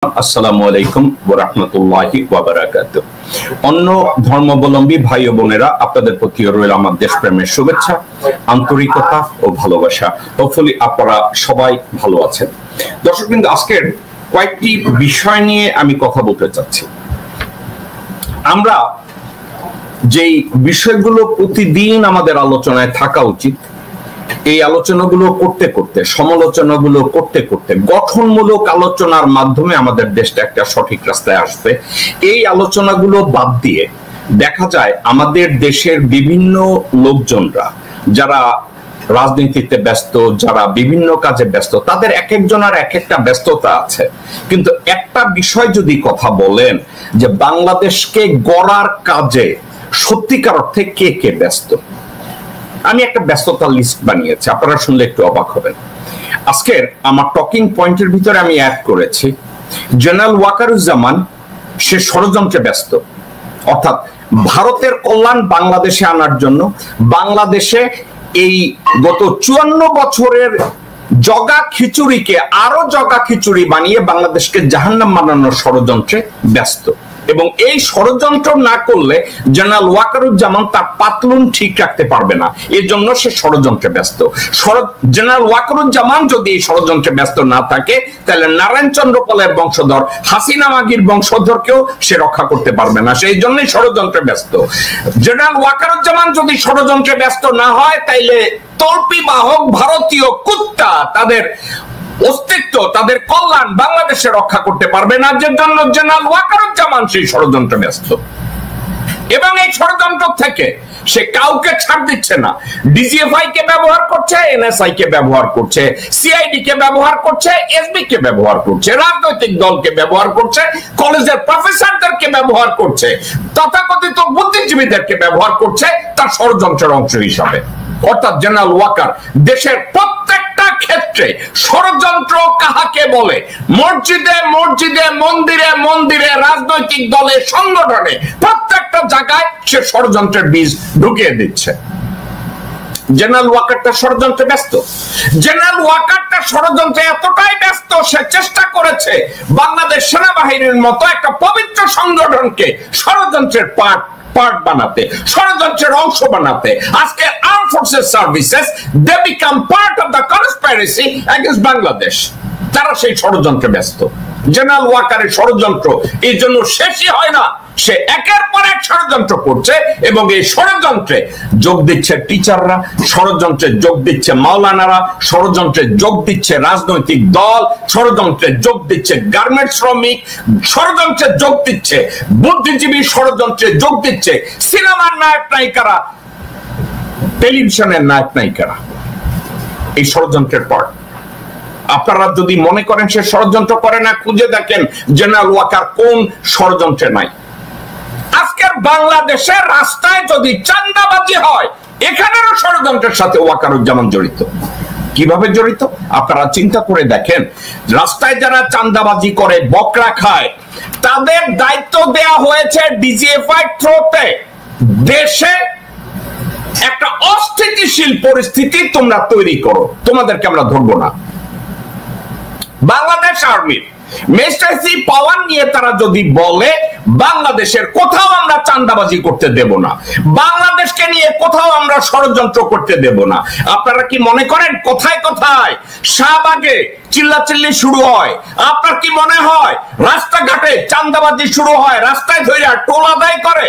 আসসালামু আলাইকুম ওয়া রাহমাতুল্লাহি ওয়া বারাকাতুহু। অন্য ধর্মাবলম্বী ভাই ও বোনেরা, আপনাদের প্রতি রইল আমার দেশপ্রেমের শুভেচ্ছা, আন্তরিকতা ও ভালোবাসা। হোপফুলি আপনারা সবাই ভালো আছেন। দর্শকবৃন্দ, আজকের কয়েকটি বিষয় নিয়ে আমি কথা বলতে চাচ্ছি। আমরা যেই বিষয়গুলো প্রতিদিন আমাদের আলোচনায় থাকা উচিত, এই আলোচনাগুলো করতে করতে, সমালোচনাগুলো করতে করতে, গঠনমূলক আলোচনার মাধ্যমে আমাদের দেশটা একটা সঠিক রাস্তায় আসবে। এই আলোচনাগুলো বাদ দিয়ে দেখা যায় আমাদের দেশের বিভিন্ন লোকজনরা যারা রাজনীতিতে ব্যস্ত, যারা বিভিন্ন কাজে ব্যস্ত, তাদের এক একজনের এক একটা ব্যস্ততা আছে, কিন্তু একটা বিষয় যদি কথা বলেন যে বাংলাদেশকে গড়ার কাজে সত্যিকার অর্থে কে কে ব্যস্ত, আমি একটা ব্যস্ততার লিস্ট বানিয়েছি, আপনারা শুনলে একটু অবাক হবেন। আজকের আমার টকিং পয়েন্টের ভিতরে আমি অ্যাড করেছি জেনারেল ওয়াকারুজ্জামান, সে ষড়যন্ত্রে ব্যস্ত, অর্থাৎ ভারতের কল্যাণ বাংলাদেশে আনার জন্য বাংলাদেশে এই গত 54 বছরের জগা খিচুড়িকে আরো জগা খিচুড়ি বানিয়ে বাংলাদেশকে জাহান্নাম বানানোর ষড়যন্ত্রে ব্যস্ত। এবং এই ষড়যন্ত্র না করলে জেনারেল ওয়াকারুজ্জামান তার পাতলুন ঠিক রাখতে পারবে না, এর জন্য সে ষড়যন্ত্রে ব্যস্ত। জেনারেল ওয়াকারুজ্জামান যদি এই ষড়যন্ত্রে ব্যস্ত না থাকে, তাহলে নারায়ণ চন্দ্র পালের বংশধর হাসিনা মাগির বংশধরকেও সে রক্ষা করতে পারবে না, সেই জন্যই ষড়যন্ত্রে ব্যস্ত। জেনারেল ওয়াকারুজ্জামান যদি ষড়যন্ত্রে ব্যস্ত না হয়, তাইলে তল্পি বাহক ভারতীয় কুত্তা তাদের অস্তিত্ব, তাদের কল্যাণ বাংলাদেশে রক্ষা করতে পারবে না, যে জন্য জেনারেল ওয়াকারুজ্জামান সেই ষড়যন্ত্রে ব্যস্ত। এবং এই ষড়যন্ত্র থেকে সে কাউকে ছাড় দিচ্ছে না। ডিজিএফআই কে ব্যবহার করছে, এনএসআই কে ব্যবহার করছে, সিআইডি কে ব্যবহার করছে, এসবি কে ব্যবহার করছে, রাজনৈতিক দলকে ব্যবহার করছে, কলেজের প্রফেসরদেরকে ব্যবহার করছে, তথাকথিত বুদ্ধিজীবীদেরকে ব্যবহার করছে তার ষড়যন্ত্রের অংশ হিসাবে। অর্থাৎ জেনারেল ওয়াকার দেশের প্রত্যেকটা ক্ষেত্রে ষড়যন্ত্র কাহাকে বলে, মসজিদে মসজিদে, মন্দিরে মন্দিরে, রাজনৈতিক দলে, সংগঠনে, প্রত্যেকটা জায়গায় সে ষড়যন্ত্রের বীজ ঢুকিয়ে দিচ্ছে। জেনারেল ওয়াকারটা ষড়যন্ত্রে ব্যস্ত। জেনারেল ওয়াকারটা ষড়যন্ত্রে এতটাই ব্যস্ত, সে চেষ্টা করেছে বাংলাদেশ সেনাবাহিনীর মতো একটা পবিত্র সংগঠনকে ষড়যন্ত্রের পার্ট বানাতে, ষড়যন্ত্রের অংশ বানাতে। আজকে armed forces services they become part of the conspiracy against Bangladesh. তারা সেই ষড়যন্ত্রে ব্যস্ত। জেনারেল ওয়াকারের ষড়যন্ত্র এই জন্য শেষই হয় না, সে একের পর এক ষড়যন্ত্র করছে এবং এই ষড়যন্ত্রে যোগ দিচ্ছে টিচাররা, ষড়যন্ত্রে যোগ দিচ্ছে মাওলানারা, ষড়যন্ত্রে যোগ দিচ্ছে রাজনৈতিক দল, ষড়যন্ত্রে যোগ দিচ্ছে গার্মেন্টস শ্রমিক, ষড়যন্ত্রে যোগ দিচ্ছে বুদ্ধিজীবী, ষড়যন্ত্রে যোগ দিচ্ছে সিনেমার নায়ক নায়িকারা, টেলিভিশনের নায়ক নায়িকারা। এই ষড়যন্ত্রের পর আপনারা যদি মনে করেন সে ষড়যন্ত্র করে না, খুঁজে দেখেন জেনারেল ওয়াকার কোন ষড়যন্ত্রে নাই। আজকের বাংলাদেশের রাস্তায় যদি চাঁদাবাজি হয়, এখানেরও ষড়যন্ত্রের সাথে ওয়াকারুজ্জামান জড়িত। কিভাবে জড়িত আপনারা চিন্তা করে দেখেন। রাস্তায় যারা চাঁদাবাজি করে, বকরা খায়, তাদের দায়িত্ব দেয়া হয়েছে ডিজিএফআই থ্রোতে দেশে একটা অস্থিতিশীল পরিস্থিতি তোমরা তৈরি করো, তোমাদেরকে আমরা ধরবো না। বাংলাদেশ আর্মির মেস্টাইসি পাওয়ার নিয়ে তারা যদি বলে বাংলাদেশের কোথাও আমরা চাঁদাবাজি করতে দেব না, বাংলাদেশকে নিয়ে কোথাও আমরা ষড়যন্ত্র করতে দেব না, আপনারা কি মনে করেন কোথায় কোথায় শাহবাগে চিল্লাচিল্লি শুরু হয়? আপনার কি মনে হয় রাস্তাঘাটে চাঁদাবাজি শুরু হয়, রাস্তায় ধরে টোল আদায় করে?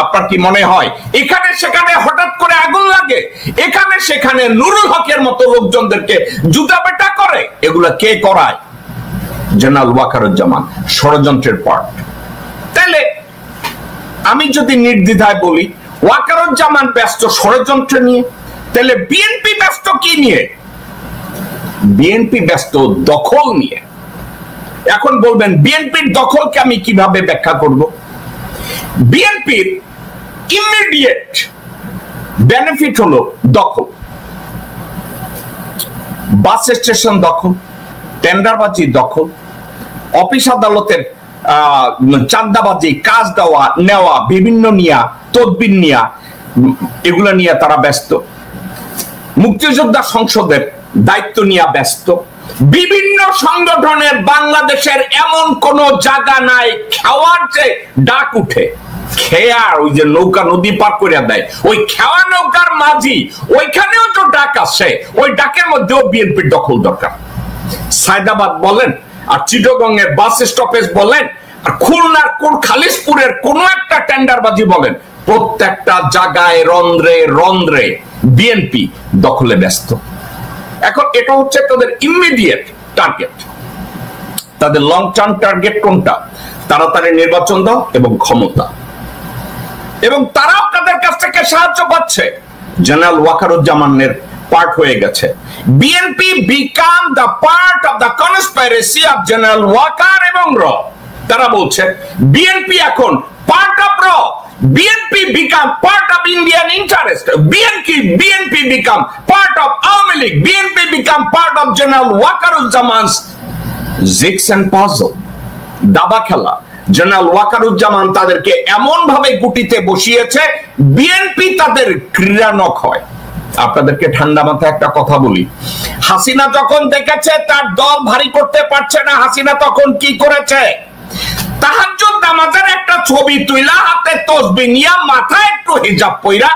আপনার কি মনে হয় এখানে সেখানে হঠাৎ করে আগুন লাগে, এখানে সেখানে নুরুল হকের মতো লোকজনদেরকে জুতা পেটা করে? এগুলা কে করায়? জেনারেল ওয়াকারুজ্জামান, ষড়যন্ত্রের পার্ট। তাহলে আমি যদি নির্দ্বিধায় বলি ওয়াকারুজ্জামান ব্যস্ত ষড়যন্ত্র নিয়ে, তাহলে বিএনপি ব্যস্ত কি নিয়ে? বিএনপি ব্যস্ত দখল নিয়ে। এখন বলবেন বিএনপির দখলকে আমি কিভাবে ব্যাখ্যা করব? বিএনপির ইমিডিয়েট বেনিফিট হলো দখল, বাস স্টেশন দখল, টেন্ডারবাজি দখল, অফিস আদালতের চাঁদাবাজি, কাজ দেওয়া নেওয়া, বিভিন্ন নিয়া তদবির নিয়া, এগুলা নিয়ে তারা ব্যস্ত। মুক্তিযোদ্ধা সংসদের দায়িত্ব নিয়ে ব্যস্ত। বিভিন্ন সংগঠনের বাংলাদেশের এমন কোন জায়গা নাই খাওয়ার যে ডাক উঠে, খেয়ার ওই যে নৌকা নদী পার করে দেয়, ওই খেওয়া নৌকার মাঝি ওইখানেও তো ডাক আসে, ওই ডাকের মধ্যেও বিএনপির দখল দরকার। সায়দাবাদ বলেন আর চিটাগং এর বাস স্টপেজ বলেন আর খুলনার কোন খালিশপুরের কোন একটা টেন্ডারবাজি বলেন, প্রত্যেকটা জায়গায় রন্ধ্রে রন্ধ্রে বিএনপি দখলে ব্যস্ত। এখন এটা হচ্ছে তাদের ইমিডিয়েট টার্গেট। তাদের লং টার্ম টার্গেট কোনটা? তাড়াতাড়ি নির্বাচন দাও এবং ক্ষমতা, এবং তারা আপনাদের কাছ থেকে সাহায্য পাচ্ছে। জেনারেল ওয়াকারুজ্জামানের পার্ট হয়ে গেছে। BNP become the part of the conspiracy of general Waqar এবং র। তারা বলছে বিএনপি এখন পার্ট অফ র, BNP become part of Indian interest, BNP become part of Awami League, BNP become part of general Waqar-uz-Zaman's jigs and puzzle. দাবা খেলা। জেনারেল ওয়াকারুজ্জামান তাদেরকে এমন ভাবে গুটিতে বসিয়েছে, বিএনপি তাদের ক্রীড়ানক হয়। আপনাদেরকে ঠান্ডা মাথায় একটা কথা বলি, হাসিনা যখন দেখেছে তার দল ভারী করতে পারছে না, হাসিনা তখন কি করেছে? তাহাজ্জুদ নামাজের একটা ছবি তুইলা হাতে তসবিহ নিয়া মাথায় একটু হিজাব পইরা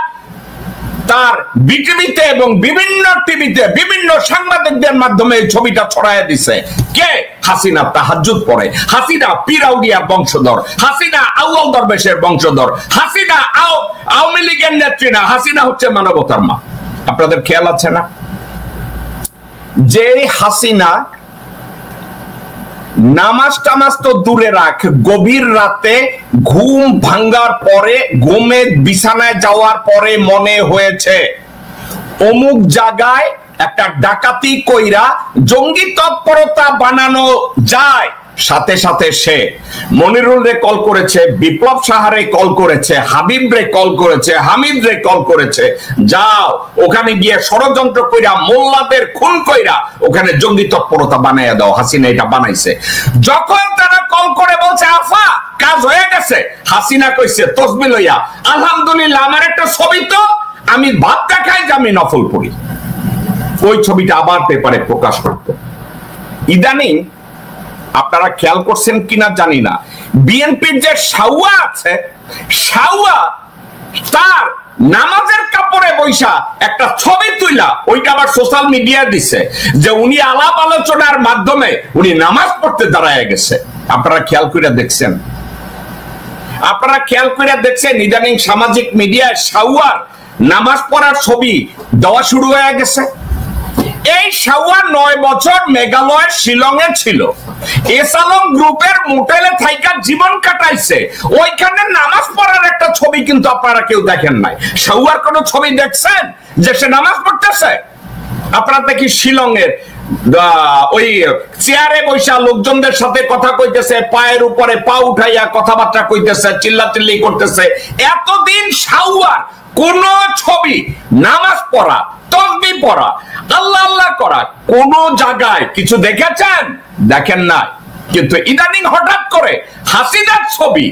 তার বিটিভিতে এবং বিভিন্ন টিভিতে বিভিন্ন সাংবাদিকদের মাধ্যমে এই ছবিটা ছড়াইয়া দিছে। কে? হাসিনা তাহাজ্জুদ পড়ে, হাসিনা পিরাউডিয়ার বংশধর, হাসিনা আউয়াল দরবেশের বংশধর, হাসিনা আওয়ামী লীগের নেত্রী না, হাসিনা হচ্ছে মানবতার মা। আপনাদের খেয়াল আছে না? যে হাসিনা নামাজ টামাজ তো দূরে রাখ, গভীর রাতে ঘুম ভাঙ্গার পরে, ঘুমে বিছানায় যাওয়ার পরে মনে হয়েছে অমুক জায়গায় একটা ডাকাতি কইরা জঙ্গি তৎপরতা বানানো যায়, সাথে সাথে সে মনিরুল রে কল করেছে, বিপ্লব সাহারে কল করেছে, হাবিব রে কল করেছে, হামিদ রে কল করেছে, যাও ওখানে গিয়ে ষড়যন্ত্র কইরা মোল্লাদের খুন কইরা ওখানে জঙ্গি তৎপরতা বানাইয়া দাও। হাসিনা এটা বানাইছে। যখন তারা কল করে বলছে আফা কাজ হয়ে গেছে, হাসিনা কইছে তসবিহ লইয়া, আলহামদুলিল্লাহ আমার একটা ছবি তো, আমি ভাত দেখাই যে আমি নফল পড়ি। ওই ছবিটা আবার পেপারে প্রকাশ করত। ইদানিং আপনারা খেয়াল করছেন কিনা জানি না, বিএনপির যে সাউয়া আছে, সাউয়া তার নামাজের কাপড়ে বৈশা একটা ছবি তুইলা ওইটা আবার সোশ্যাল মিডিয়া দিছে যে উনি আলাপ আলোচনার মাধ্যমে উনি নামাজ পড়তে দাঁড়ায় গেছে। আপনারা খেয়াল করে দেখছেন? আপনারা খেয়াল করে দেখছেন ইদানিং সামাজিক মিডিয়ায় সাউয়ার নামাজ পড়ার ছবি দেওয়া শুরু হয়ে গেছে। এই সাউয়া 9 বছর মেঘালয়ের শিলংয়ে ছিল, এসালং গ্রুপের মোটেলে থাইকা জীবন কাটাইছে, ওইখানে নামাজ পড়ার একটা ছবি কিন্তু আপনারা কেউ দেখেন নাই। সাউয়ার কোন ছবি দেখছেন যে সে নামাজ পড়তেছে? আপনারা দেখি শিলংয়ের ওই চেয়ারে বৈশা লোকজনদের সাথে কথা কইতেছে, পায়ের উপরে পা উঠাইয়া কথাবার্তা কইতেছে, চিল্লাচিল্লি করতেছে। এতদিন সাউয়ার কোন ছবি নামাজ পড়া, তসবিহ পড়া, আল্লাহ আল্লাহ করা কোন জায়গায় কিছু দেখেছেন? দেখেন নাই। কিন্তু ইদানিং হঠাৎ করে হাসিনার ছবি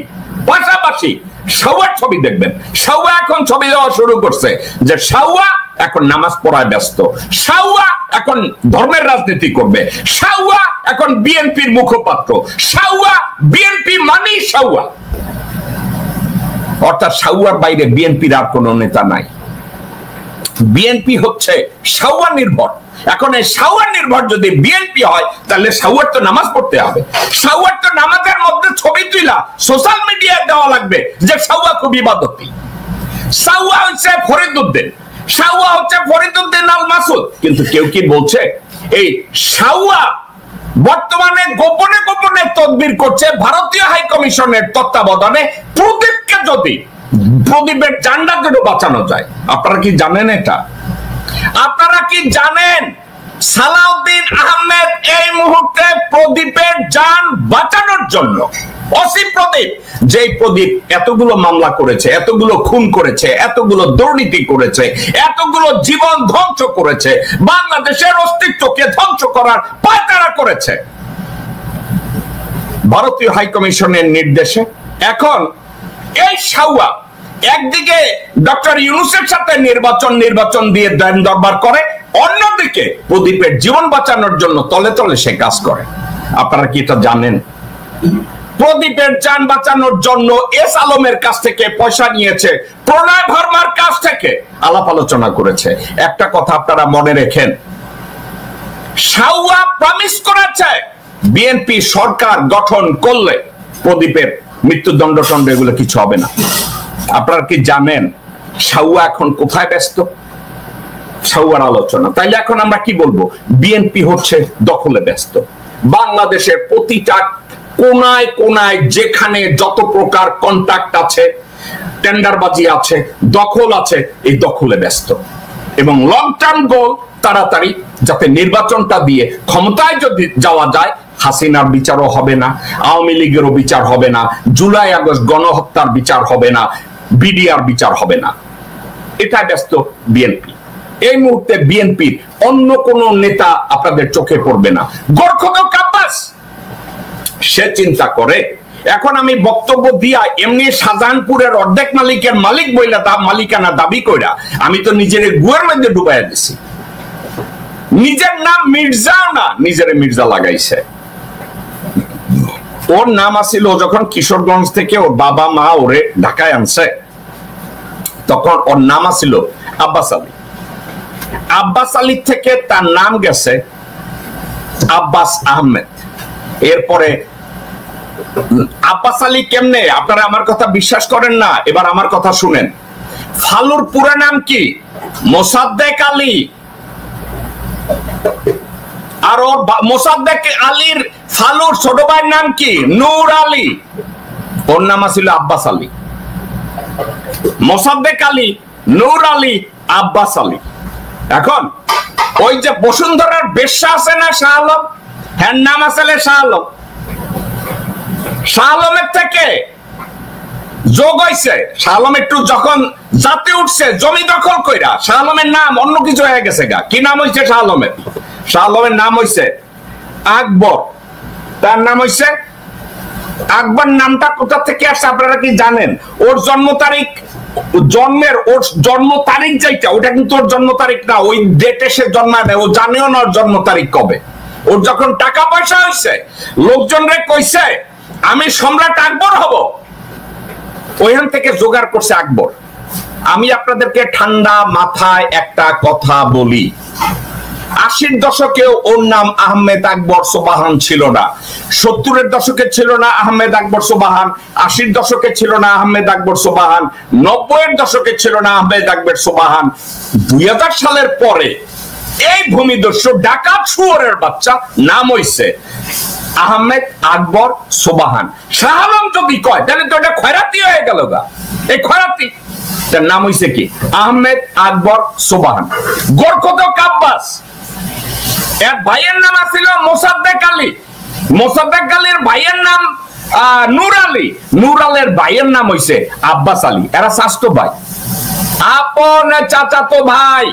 পাশাপাশি সাউয়ার ছবি দেখবেন। সাউয়া এখন ছবি দেওয়া শুরু করছে যে সাউয়া এখন নামাজ পড়ায় ব্যস্ত, সাউয়া এখন ধর্মের রাজনীতি করবে, সাউয়া এখন বিএনপির মুখপাত্র, সাউয়া বিএনপি মানি সাউয়া। অর্থাৎ সাউয়ার বাইরে বিএনপির আর কোন নেতা নাই। বিএনপি হচ্ছে সাউয়া নির্ভর। এখন এই সাউয়া নির্ভর যদি বিএনপি হয় তাহলে সাউয়ার তো নামাজ পড়তে হবে, সাউয়ার তো নামাজের মধ্যে ছবি তুইলা সোশ্যাল মিডিয়ায় দেওয়া লাগবে যে সাউয়া খুব ইবাদতি। সাউয়া হচ্ছে ফরিদউদ্দিন, সাউয়া হচ্ছে ফরিদউদ্দিন আল মাসুদ। কিন্তু কেউ কি বলছে এই সাউয়া বর্তমানে গোপনে গোপনে তদবির করছে ভারতীয় হাই কমিশনের তত্ত্বাবধানে প্রদীপকে যদি প্রদীপের জানটা কেন বাঁচানো যায়? আপনারা কি জানেন এটা? আপনারা কি জানেন সালাউদ্দিন আহমেদ এই মুহূর্তে প্রদীপের জান বাঁচানোর জন্য, অসি প্রদীপ, যে প্রদীপ এতগুলো মামলা করেছে, এতগুলো খুন করেছে, এতগুলো দুর্নীতি করেছে, এতগুলো জীবন ধ্বংস করেছে, বাংলাদেশের অস্তিত্বকে ধ্বংস করার পায়তারা করেছে ভারতীয় হাই কমিশনের নির্দেশে। এখন এই সাউয়া একদিকে ডক্টর ইউনূসের সাথে নির্বাচন দিয়ে দেন দরবার করে, অন্যদিকে প্রদীপের জীবন বাঁচানোর জন্য তলে তলে সে কাজ করে। আপনারা কি এটা জানেন? প্রদীপের যান বাঁচানোর জন্য এস আলমের কাছ থেকে পয়সা নিয়েছে, প্রণয় ভার্মার কাছ থেকে আলাপ আলোচনা করেছে। একটা কথা আপনারা মনে রেখেন, শাওয়া প্রমিস করেছে বিএনপি সরকার গঠন করলে প্রদীপের মৃত্যুদণ্ড টন্ড এগুলো কিছু হবে না। আপনারা কি জানেন শাওয়া এখন কোথায় ব্যস্ত? শাওয়ার আলোচনা। তাইলে এখন আমরা কি বলবো? বিএনপি হচ্ছে দখলে ব্যস্ত। বাংলাদেশের প্রতিটা কোনায় কোনায় যেখানে যত প্রকার কন্ট্রাক্ট আছে, টেন্ডারবাজি আছে, দখল আছে, এই দখলে ব্যস্ত। এবং লং টার্ম গোল তাড়াতাড়ি যাতে নির্বাচনটা দিয়ে ক্ষমতায় যদি যাওয়া যায়, হাসিনার বিচারও হবে না, আওয়ামী লীগেরও বিচার হবে না, জুলাই আগস্ট গণহত্যার বিচার হবে না, বিডিআর বিচার হবে না। এটা ব্যস্ত বিএনপি। এই মুহূর্তে বিএনপির অন্য কোন নেতা আপনাদের চোখে পড়বে না। গোরখদক আব্বাস সে চিন্তা করে, এখন আমি বক্তব্য দিয়া এমনি শাহজাহানপুরের অর্ধেক মালিকের মালিক বইলা মালিকানা দাবি কইরা আমি তো নিজের গুয়ের মধ্যে ডুবাইয়া দিছি। নিজের নাম মির্জাও না, নিজের মির্জা লাগাইছে। ওর নাম আসিল, যখন কিশোরগঞ্জ থেকে ওর বাবা মা ওরে ঢাকায় আনছে, তখন ওর নাম আসিল আব্বাস আলী। আব্বাস আলী থেকে তার নাম গেছে আব্বাস আহমেদ। এরপরে আব্বাস আলী কেমনে? আপনারা আমার কথা বিশ্বাস করেন না, এবার আমার কথা শুনেন। ফালুর পুরা নাম কি? মোসাদ্দেক আলী। আর ওর মোসাদ্দেক আলীর ফালুর ছোট ভাইয়ের নাম কি? নূর আলী। ওর নাম ছিল আব্বাস আলী। মোসাদ্দেক আলী, নূর আলী, আব্বাস আলী। এখন ওই যে বসুন্ধরার বেশ্যা আছে না শাহ আলম, হ্যাঁ নাম আসলে শাহ আলম। শাহ আলমের থেকে যোগ হয়েছে। শাহ আলম একটু যখন জাতে উঠছে জমি দখল কইরা, শাহ আলমের নাম অন্য কিছু হয়ে গেছে গা। কি নাম হয়েছে শাহ আলমের? শাহ আলমের নাম হয়েছে আকবর। তার নাম হয়েছে আকবর। নামটা কোথা থেকে আসছে আপনারা কি জানেন? ওর জন্ম তারিখ, জন্মের ওর জন্ম তারিখ যেটা, ওটা কিন্তু ওর জন্ম তারিখ না। ওই ডেটে সে জন্মায় না, ও জানেও না ওর জন্ম তারিখ কবে। ওর যখন টাকা পয়সা হয়েছে, লোকজনরে কইছে আমি সম্রাট আকবর হব, ওইখান থেকে জোগাড় করছে আকবর। আমি আপনাদেরকে ঠান্ডা মাথায় একটা কথা বলি, 80-র দশকেও ওর নাম আহমেদ আকবর সোবাহান ছিল না। 70-এর দশকে ছিল না আহমেদ আকবর সোবাহান, 80-র দশকে ছিল না আহমেদ আকবর সোবাহান, 90-এর দশকে ছিল না আহমেদ আকবর সোবাহান। 2000 সালের পরে এই ভূমিদস্যু ডাকাত শুয়োরের বাচ্চা নাম হইছে আহমেদ আকবর সোবাহান। শাহ আলম যদি কয় তাহলে তো এটা খয়রাতি হয়ে গেল গা। এই খয়রাতি তার নাম হইছে কি? আহমেদ আকবর সোবাহান। গোরখদক আব্বাস, এর ভাইয়ের নাম ছিল মোসাদ্দেক আলী। মোসাদ্দেক আলীর ভাইয়ের নাম নূর আলী। নূর আলীর ভাইয়ের নাম হইছে আব্বাস আলী। এরা চাচাতো ভাই, আপন চাচাতো ভাই,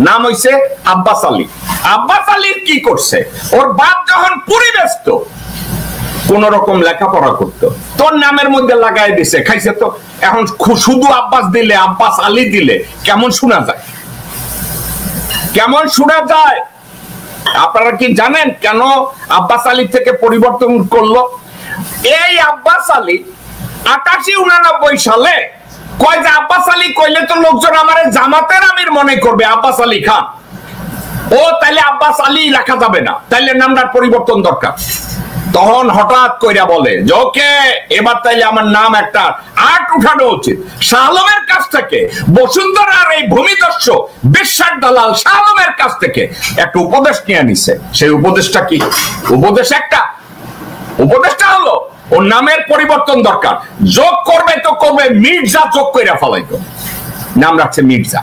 নাম হইছে আব্বাস আলী। আব্বাস আলীর কি করছে? ওর বাপ যখন পুরি ব্যস্ত কোন রকম লেখাপড়া করতো, তোর নামের মধ্যে লাগাই দিছে, খাইছে তো। এখন শুধু আব্বাস দিলে, আব্বাস আলী দিলে কেমন শোনা যায়? কেমন শোনা যায়? আপনারা কি জানেন কেন আব্বাস আলী থেকে পরিবর্তন করলো? এই আব্বাস আলী 88-89 সালে কয় যে আব্বাস আলী কইলে তো লোকজন আমারে জামাতের আমির মনে করবে, আব্বাস আলী খান। ও তাইলে আব্বাস আলী লেখা যাবে না, তাইলে নামটার পরিবর্তন দরকার। তখন হঠাৎ কইরা বলে যে ওকে, এবার তাইলে আমার নাম একটা আর্ট উঠানো উচিত। শাহ আলমের কাছ থেকে, বসুন্ধরার এই ভূমিদস্যু বিশ্বাস দালাল শাহ আলমের কাছ থেকে একটা উপদেশ নিয়ে নিছে। সেই উপদেশটা কি? উপদেশ একটা, উপদেশটা হলো ওর নামের পরিবর্তন দরকার। যোগ করবে তো করবে, মির্জা যোগ কইরা ফেলাইতো, নাম রাখছে মির্জা।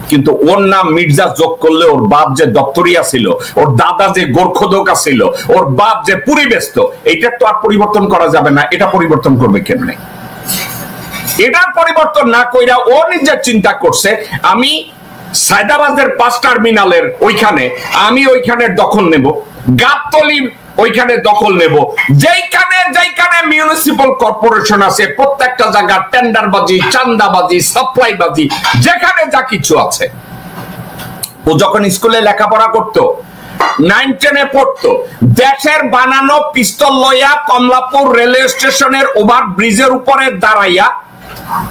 কিন্তু ওর নাম মির্জা যোগ করলে ওর বাপ যে দপ্তরিয়া ছিল, ওর দাদা যে গোরখদকা ছিল, ওর বাপ যে পুরি ব্যস্ত, এটা তো আর পরিবর্তন করা যাবে না। এটা পরিবর্তন করবে কেমনে? এটা পরিবর্তন না কইরা ও নিজের চিন্তা করছে আমি সায়দাবাদের 5 টার্মিনালের ওইখানে আমি ওইখানের দখল নেব, গাবতলী ওইখানে দখল নেব। যেখানে যেখানে মিউনিসিপাল কর্পোরেশন আছে প্রত্যেকটা জায়গা টেন্ডারবাজি, চান্দাবাজি, সাপ্লাইবাজি, যেখানে যা কিছু আছে ও যখন স্কুলে লেখাপড়া করতো 9-10 পড়তো, দেশের বানানো পিস্তল লইয়া কমলাপুর রেলওয়ে স্টেশনের ওভার ব্রিজের উপরে দাঁড়াইয়া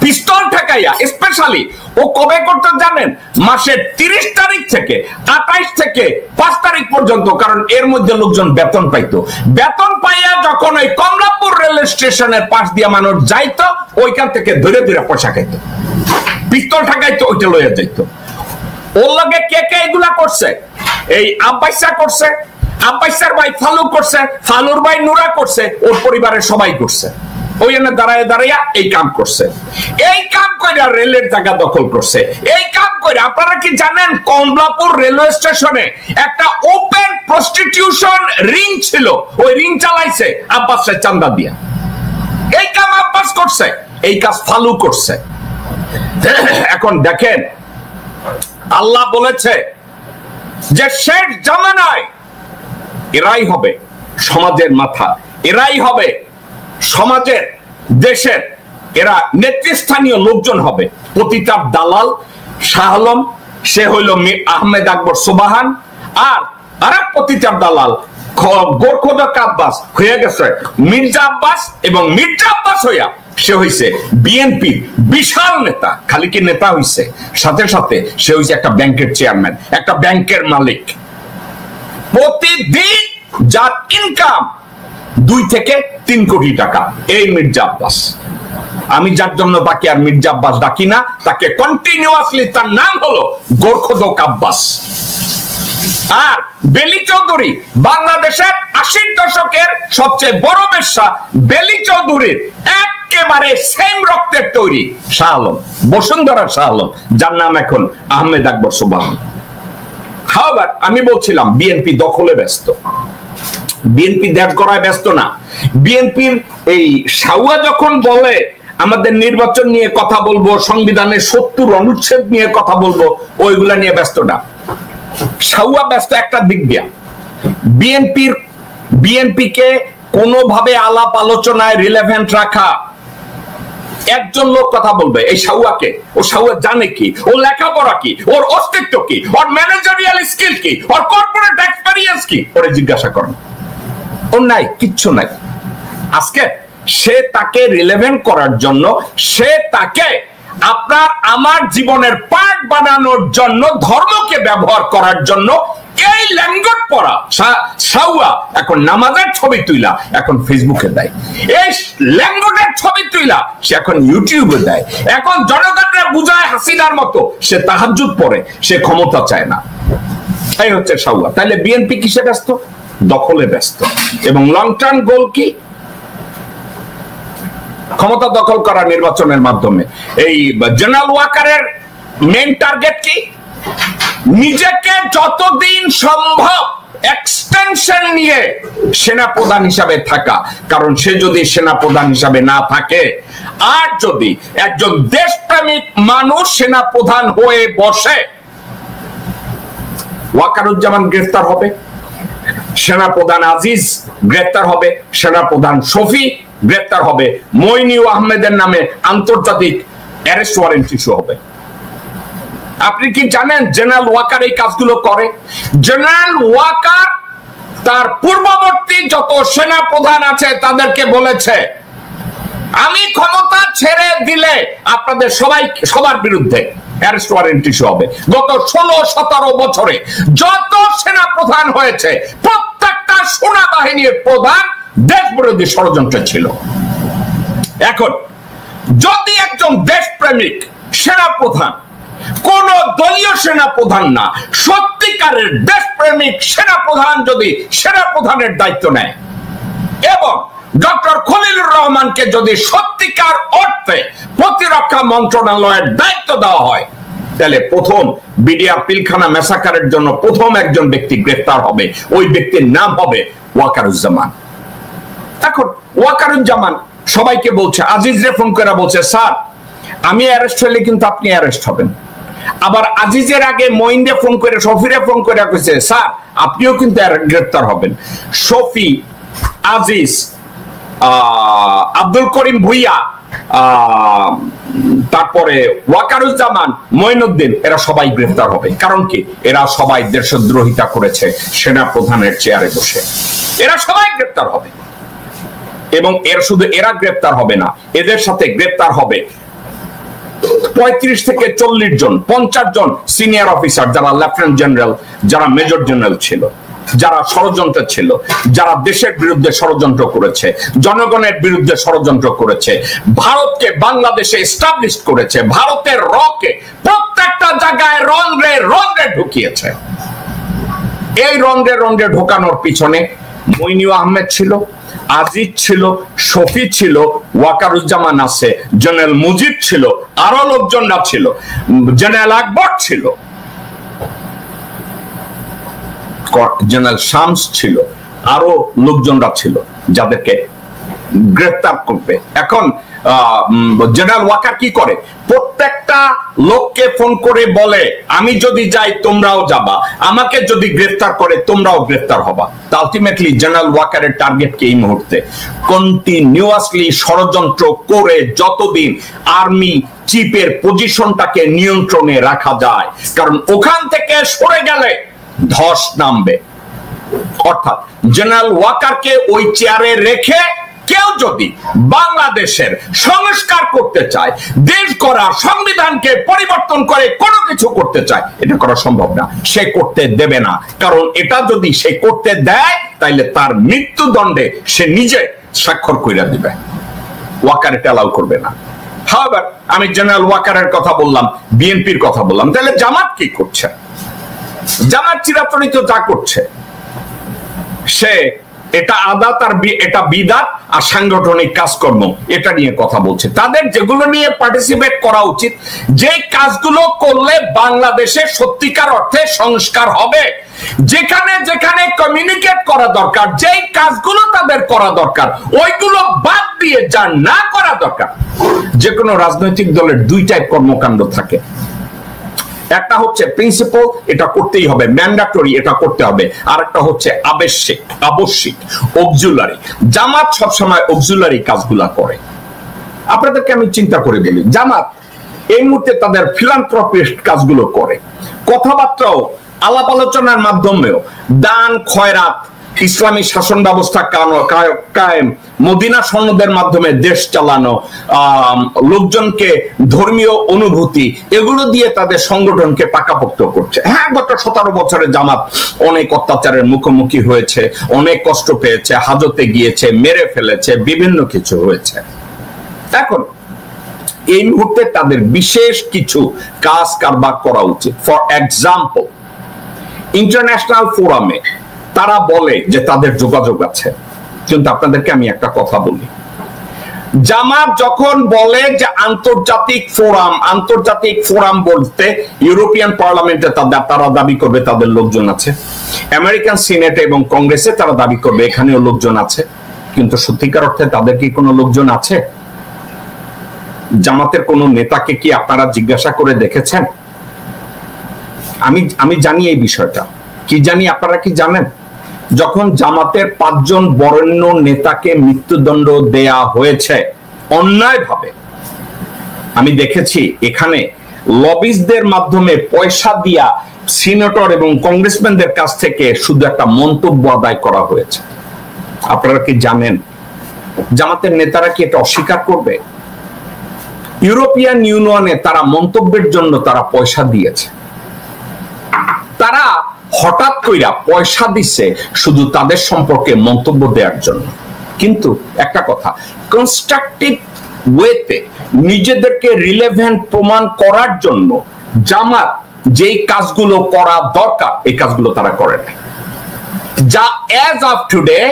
পিস্তল ঠেকাইয়া, স্পেশালি ও কবে করতে জানেন? মাসের 30 তারিখ থেকে 28 থেকে 5 তারিখ পর্যন্ত, কারণ এর মধ্যে লোকজন বেতন পাইতো। বেতন পাইয়া যখন ওই কমলাপুর রেলওয়ে স্টেশনের পাশ দিয়ে মানুষ যাইতো, ওইখান থেকে ধরে ধরে পয়সা খাইতো, পিস্তল ঠেকাইতো, ওইটা লইয়া যাইতো। ওর লগে কে কে এগুলা করছে? এই আব্বাইসা করছে, আব্বাইসার ভাই ফালু করছে, ফালুর ভাই নুরা করছে, ওর পরিবারের সবাই করছে। ওইখানে দাঁড়ায় দাঁড়াইয়া এই কাম করছে, এই কাম করে রেলের জায়গা দখল করছে, এই কাম করে। আপনারা কি জানেন কমলাপুর রেলওয়ে স্টেশনে একটা ওপেন প্রস্টিটিউশন রিং ছিল? ওই রিং চালাইছে আব্বাসের চান্দা দিয়া। এই কাম আব্বাস করছে, এই কাজ ফালু করছে। এখন দেখেন, আল্লাহ বলেছে যে শেষ জামানায় এরাই হবে সমাজের মাথা, এরাই হবে সমাজের, দেশের, এরা নেতৃস্থানীয় লোকজন হবে। পতিতার দালাল শাহ আলম, সে হইল আহমেদ আকবর সুবাহান, আর আরেক পতিতার দালাল গোরখোদক আব্বাস হয়ে গেছে মির্জা আব্বাস, এবং মির্জা আব্বাস হইয়া সে হইছে বিএনপি বিশাল নেতা। খালি কি নেতা হইছে, সাথে সাথে সে হইছে একটা ব্যাংকের চেয়ারম্যান, একটা ব্যাংকের মালিক। প্রতিদিন যার ইনকাম 2 থেকে 3 কোটি টাকা, এই মির্জা আব্বাস। আমি যার জন্য তাকে আর মির্জা আব্বাস ডাকি না, তাকে কন্টিনিউয়াসলি তার নাম হলো গোরখোদক আব্বাস। আর বেলি চৌধুরী, বাংলাদেশের 80 দশকের সবচেয়ে বড় বেশ্যা বেলি চৌধুরীর একেবারে সেম রক্তের তৈরি শাহ আলম, বসুন্ধরা শাহ আলম, যার নাম এখন আহমেদ আকবর সুবহান। হাওয়ার আমি বলছিলাম বিএনপি দখলে ব্যস্ত, বিএনপি দেশ করায় ব্যস্ত না। বিএনপির এই শাওয়া যখন বলে আমাদের নির্বাচন নিয়ে কথা বলবো, সংবিধানের 70 অনুচ্ছেদ নিয়ে কথা বলবো, ওইগুলা নিয়ে ব্যস্ত না। শাওয়া ব্যস্ত একটা দিক দিয়া, বিএনপিকে কোনোভাবে আলাপ আলোচনায় রিলেভেন্ট রাখা। একজন লোক কথা বলবে এই শাওয়াকে, ও শাওয়া জানে কি, ও লেখাপড়া কি, ওর অস্তিত্ব কি, ওর ম্যানেজারিয়াল স্কিল কি, ওর কর্পোরেট এক্সপেরিয়েন্স কি, ওরে জিজ্ঞাসা করেন। ওর নাই, কিচ্ছু নাই। আজকে সে তাকে রিলেভেন্ট করার জন্য, সে তাকে আপনার আমার জীবনের পার্ট বানানোর জন্য, ধর্মকে ব্যবহার করার জন্য এই ল্যাঙ্গুয়েজ পড়া শাওয়া এখন নামাজের ছবি তুইলা এখন ফেসবুকে দেয়, এই ল্যাঙ্গুয়েজের ছবি তুইলা সে এখন ইউটিউবে দেয়, এখন জনগণরা বুঝায় হাসিনার মতো সে তাহাজ্জুদ পড়ে, সে ক্ষমতা চায় না। এই হচ্ছে শাওয়া। তাহলে বিএনপি কিসে ব্যস্ত? দখলে ব্যস্ত। এবং লং টার্ম গোল কি? ক্ষমতা দখল করা নির্বাচনের মাধ্যমে। এই জেনারেল ওয়াকারের মেইন টার্গেট কি? নিজেকে যতদিন সম্ভব এক্সটেনশন নিয়ে সেনা প্রধান হিসাবে থাকা। কারণ সে যদি সেনা প্রধান হিসাবে না থাকে, আর যদি একজন দেশপ্রেমিক মানুষ সেনা প্রধান হয়ে বসে, ওয়াকারুজ্জামান গ্রেফতার হবে, সেনা প্রধান আজিজ গ্রেফতার হবে, সেনা প্রধান শফি গ্রেফতার হবে, মইনিউ আহমেদের নামে আন্তর্জাতিক অ্যারেস্ট ওয়ারেন্ট ইস্যু হবে। আপনি কি জানেন জেনারেল ওয়াকার এই কাজগুলো করে? জেনারেল ওয়াকার তার পূর্ববর্তী যত সেনা প্রধান আছে তাদেরকে বলেছে, আমি ক্ষমতা ছেড়ে দিলে আপনাদের সবার বিরুদ্ধে অ্যারেস্ট ওয়ারেন্ট ইস্যু হবে। গত 16-17 বছরে যত সেনা প্রধান হয়েছে, প্রত্যেকটা সেনাবাহিনীর প্রধান দেশবিরোধী ষড়যন্ত্র ছিল। এখন যদি একজন দেশপ্রেমিক সেনা প্রধান, কোন দলীয় সেনা প্রধান না, সত্যিকারের দেশপ্রেমিক সেনা প্রধান যদি সেনা প্রধানের দায়িত্ব নেয়, এবং ডক্টর খলিলুর রহমানকে যদি সত্যিকার অর্থে প্রতিরক্ষা মন্ত্রণালয়ের দায়িত্ব দেওয়া হয়, তাহলে প্রথম বিডিআর পিলখানা ম্যাসাকারের জন্য প্রথম একজন ব্যক্তি গ্রেফতার হবে। ওই ব্যক্তির নাম হবে ওয়াকারুজ্জামান। এখন ওয়াকারুজ্জামান সবাইকে বলছে, আজিজরে ফোন করে বলছে, স্যার আমি অ্যারেস্ট হলে কিন্তু আপনি অ্যারেস্ট হবেন। আবার আজিজের আগে মঈনরে ফোন করে, শফিরে ফোন করে কইছে, স্যার আপনিও কিন্তু গ্রেফতার হবেন। শফি, আজিজ, আব্দুল করিম ভুইয়া, তারপরে ওয়াকারুজ্জামান, মঈনুদ্দিন, এরা সবাই গ্রেফতার হবে। কারণ কি? এরা সবাই দেশদ্রোহিতা করেছে সেনা প্রধানের চেয়ারে বসে। এরা সবাই গ্রেফতার হবে, এবং শুধু এরা গ্রেফতার হবে না, এদের সাথে গ্রেফতার হবে 35 থেকে 40 জন, 50 জন সিনিয়র অফিসার, যারা লেফটেন্যান্ট জেনারেল, যারা মেজর জেনারেল ছিল, যারা ষড়যন্ত্র ছিল, যারা দেশের বিরুদ্ধে ষড়যন্ত্র করেছে, জনগণের বিরুদ্ধে ষড়যন্ত্র করেছে, ভারতকে বাংলাদেশে এস্টাবলিশ করেছে, ভারতের রকে প্রত্যেকটা জায়গায় রন্ধ্রে ঢুকিয়েছে। এই রন্ধ্রে ঢোকানোর পিছনে মইনু আহমেদ ছিল, আজিজ ছিল, শফি ছিল, ওয়াকারুজ্জামান আছে, জেনারেল মুজিব ছিল, আরো লোকজনরা ছিল, জেনারেল আকবর ছিল, জেনারেল শামস ছিল, আরো লোকজনরা ছিল যাদেরকে গ্রেফতার করবে। এখন জেনারেল ওয়াকার কি করে? প্রত্যেকটা লোককে ফোন করে বলে, আমি যদি যাই তোমরাও যাবা, আমাকে যদি গ্রেফতার করে তোমরাও গ্রেফতার হবা। আলটিমেটলি জেনারেল ওয়াকারের টার্গেট কি এই মুহূর্তে কন্টিনিউয়াসলি ষড়যন্ত্র করে যতদিন আর্মি চিফের পজিশনটাকে নিয়ন্ত্রণে রাখা যায়, কারণ ওখান থেকে সরে গেলে ধস নামবে। অর্থাৎ জেনারেল ওয়াকারকে ওই চেয়ারে রেখে কেউ যদি বাংলাদেশের সংস্কার করতে চায়, দেশ করা, সংবিধানকে পরিবর্তন করে কোনো কিছু করতে চায়, এটা করা সম্ভব না। সে করতে দেবে না, কারণ এটা যদি সে করতে দেয় তাইলে তার মৃত্যুদণ্ডে সে নিজে স্বাক্ষর কইরা দিবে। ওয়াকার এটা অ্যালাউ করবে না। হাওয়ার, আমি জেনারেল ওয়াকারের কথা বললাম, বিএনপির কথা বললাম, তাহলে জামাত কি করছে? জামাত চিরাচরিত যা করছে, সে এটা আদাত আর এটা বিদাত আর সাংগঠনিক কাজকর্ম, এটা নিয়ে কথা বলছে। তাদের যেগুলো নিয়ে পার্টিসিপেট করা উচিত, যে কাজগুলো করলে বাংলাদেশে সত্যিকার অর্থে সংস্কার হবে, যেখানে যেখানে কমিউনিকেট করা দরকার, যেই কাজগুলো তাদের করা দরকার, ওইগুলো বাদ দিয়ে যা না করা দরকার। যে কোনো রাজনৈতিক দলের দুই টাইপ কর্মকাণ্ড থাকে। একটা হচ্ছে প্রিন্সিপাল, এটা করতেই হবে, ম্যান্ডেটরি, এটা করতে হবে। আর একটা হচ্ছে আবশ্যিক, অক্সিলারি। জামাত সবসময় অক্সিলারি কাজগুলা করে। আপনাদেরকে আমি চিন্তা করে বলি, জামাত এই মুহূর্তে তাদের ফিলান্থ্রপিস্ট কাজগুলো করে, কথাবার্তাও, আলাপ আলোচনার মাধ্যমেও, দান খয়রাত, ইসলামী শাসন ব্যবস্থা কায়েম, মদিনা সনদের মাধ্যমে দেশ চালানো, লোকজনকে ধর্মীয় অনুভূতি, এগুলো দিয়ে তাদের সংগঠনকে পাকাপোক্ত করছে। হ্যাঁ, গত 17 বছরে জামাত অনেক অত্যাচারের মুখোমুখি হয়েছে, অনেক কষ্ট পেয়েছে, হাজতে গিয়েছে, মেরে ফেলেছে, বিভিন্ন কিছু হয়েছে। এখন এই মুহূর্তে তাদের বিশেষ কিছু কাজ কারবার করা উচিত। ফর এক্সাম্পল, ইন্টারন্যাশনাল ফোরামে তারা বলে যে তাদের যোগাযোগ আছে, কিন্তু আপনাদেরকে আমি একটা কথা বলি, জামাত যখন বলে যে আন্তর্জাতিক ফোরাম বলতে ইউরোপিয়ান পার্লামেন্টে তারা দাবি করবে তাদের লোকজন আছে, আমেরিকান সিনেটে এবং কংগ্রেসে তারা দাবি করবে এখানেও লোকজন আছে, কিন্তু সত্যিকার অর্থে তাদের কি কোনো লোকজন আছে? জামাতের কোন নেতাকে কি আপনারা জিজ্ঞাসা করে দেখেছেন? আমি জানি এই বিষয়টা, কি জানি, আপনারা কি জানেন? যখন জামাতের 5 জন বরেণ্য নেতাকে মৃত্যুদণ্ড দেয়া হয়েছে অন্যায়ভাবে, আমি দেখেছি এখানে লবিস্টদের মাধ্যমে পয়সা দিয়া সিনেটর এবং কংগ্রেসম্যানদের কাছ থেকে শুধু একটা মন্তব্য আদায় করা হয়েছে। আপনারা কি জানেন জামাতের নেতারা কি এটা অস্বীকার করবে? ইউরোপিয়ান ইউনিয়নে তারা মন্তব্যের জন্য তারা পয়সা দিয়েছে, তারা হঠাৎ কইরা পয়সা দিচ্ছে শুধু তাদের সম্পর্কে মন্তব্য দেওয়ার জন্য। কিন্তু একটা কথা, কনস্ট্রাকটিভ ওয়েতে নিজেদেরকে রিলেভেন্ট প্রমাণ করার জন্য জামাত যেই কাজগুলো করা দরকার এই কাজগুলো তারা করে না। যা as of today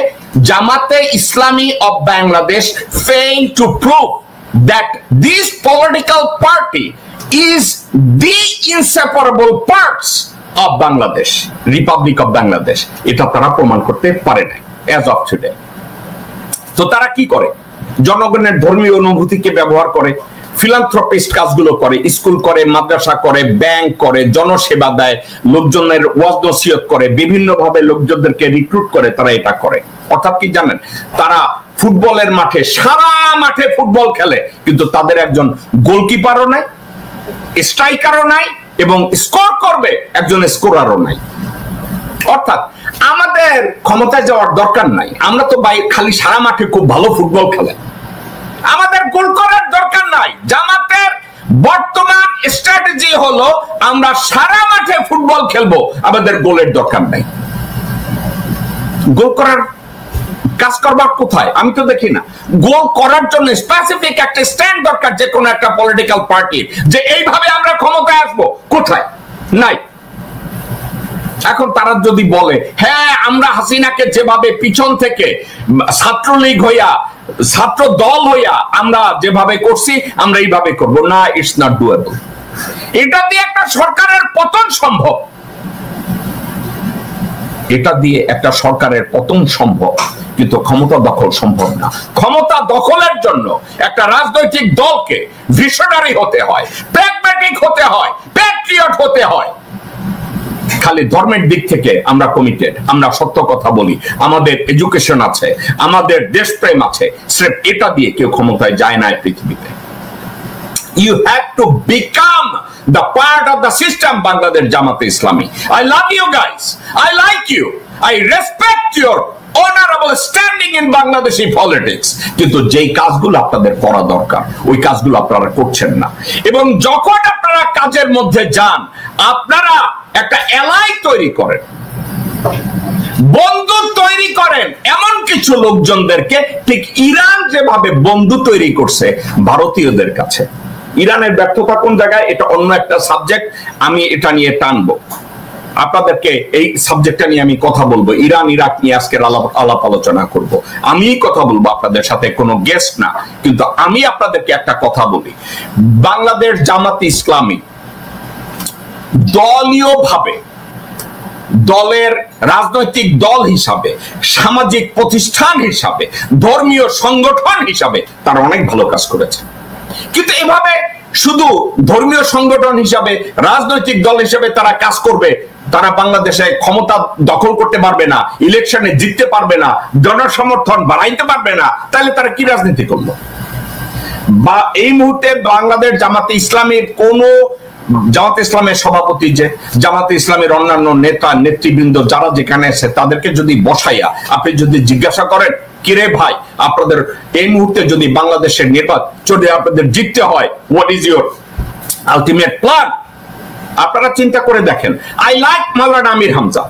জামাতে ইসলামী of Bangladesh failed to prove that this political party is the inseparable parts of Bangladesh, Republic of Bangladesh, এটা তারা প্রমাণ করতে পারে না as of today। তো তারা কি করে? জনগণের ধর্মীয় অনুভূতিকে ব্যবহার করে, ফিলান্থ্রপিস্ট কাজগুলো করে, স্কুল করে, মাদ্রাসা করে, ব্যাংক করে, জনসেবা দেয়, লোকজনের ওয়াজ নসিহত করে, বিভিন্ন ভাবে লোকজনদেরকে রিক্রুট করে, তারা এটা করে। অর্থাৎ কি জানেন, তারা ফুটবলের মাঠে, সারা মাঠে ফুটবল খেলে, কিন্তু তাদের একজন গোলকিপারও নাই, স্ট্রাইকারও নাই, এবং স্কোর করবে একজন স্কোরারও নাই। অর্থাৎ আমাদের ক্ষমতায় যাওয়ার দরকার নাই, আমরা তো খালি সারা মাঠে খুব ভালো ফুটবল খেলে, আমাদের গোল করার দরকার নাই। জামাতের বর্তমান স্ট্র্যাটেজি হলো আমরা সারা মাঠে ফুটবল খেলবো, আমাদের গোলের দরকার নাই। গোল করার কাজ করবার কোথায়? আমি তো দেখি না। গোল করার জন্য স্পেসিফিক একটা স্ট্যান্ড দরকার যে কোনো একটা পলিটিক্যাল পার্টির, যে এইভাবে আমরা ক্ষমতায় আসবো, কোথায়? নাই। এখন তারা যদি বলে হ্যাঁ আমরা হাসিনাকে যেভাবে পিছন থেকে ছাত্রলীগ হইয়া, ছাত্র দল হইয়া আমরা যেভাবে করছি আমরা এইভাবে করব না, ইটস নট ডুয়েবল। এটা দিয়ে একটা সরকারের পতন সম্ভব, এটা দিয়ে একটা সরকারের পতন সম্ভব, কিন্তু ক্ষমতা দখল সম্ভব না। ক্ষমতা দখলের জন্য একটা রাজনৈতিক দলকে ভিশনারি হতে হয়, প্র্যাগম্যাটিক হতে হয়, প্যাট্রিয়ট হতে হয়। খালি ধর্মের দিক থেকে আমরা কমিটেড, আমরা সত্য কথা বলি, আমাদের এডুকেশন আছে, আমাদের দেশপ্রেম আছে, স্রেফ এটা দিয়ে কেউ ক্ষমতায় যায় না পৃথিবীতে। You have to become the part of the system, Bangladesh Jamaat Islami. I love you guys. I like you. I respect your honorable standing in Bangladeshi politics. কিন্তু যেই কাজগুলো আপনাদের করা দরকার ওই কাজগুলো আপনারা করছেন না, এবং যখন আপনারা কাজের মধ্যে যান আপনারা একটা এলাই তৈরি করেন, বন্ধু তৈরি করেন এমন কিছু লোকজনদেরকে, ঠিক ইরান যেভাবে বন্ধু তৈরি করছে ভারতীয়দের কাছে। ইরানের ব্যর্থতা কোন জায়গায় এটা অন্য একটা সাবজেক্ট, আমি এটা নিয়ে টানবো, আপনাদেরকে এই সাবজেক্টটা নিয়ে আমি কথা বলবো। ইরান ইরাক নিয়ে আজকের আলাপ আলোচনা করব, আমি কথা বলবো আপনাদের সাথে, কোনো গেস্ট না। কিন্তু আমি আপনাদেরকে একটা কথা বলি, বাংলাদেশ জামাত ইসলামী দলীয় ভাবে, দলের রাজনৈতিক দল হিসাবে, সামাজিক প্রতিষ্ঠান হিসাবে, ধর্মীয় সংগঠন হিসাবে তারা অনেক ভালো কাজ করেছে। কিন্তু এভাবে শুধু ধর্মীয় সংগঠন হিসাবে, রাজনৈতিক দল হিসাবে তারা কাজ করবে, তারা বাংলাদেশে ক্ষমতা দখল করতে পারবে না, ইলেকশনে জিততে পারবে না, জনসমর্থন বাড়াইতে পারবে না, তাহলে তারা কি রাজনীতি করলো? বা এই মুহূর্তে বাংলাদেশ জামাতে ইসলামীর কোন, জামাত ইসলামের সভাপতি যে, জামাত ইসলামের অন্যান্য নেতা নেতৃবৃন্দ যারা যেখানে আছে তাদেরকে যদি বসাইয়া আপনি যদি জিজ্ঞাসা করেন কিরে ভাই আপনাদের এই মুহূর্তে যদি বাংলাদেশের নির্বাচনে আপনাদের জিততে হয়, what is your ultimate plan? আপনারা চিন্তা করে দেখেন। আই লাইক মাওলানা আমির হামজা,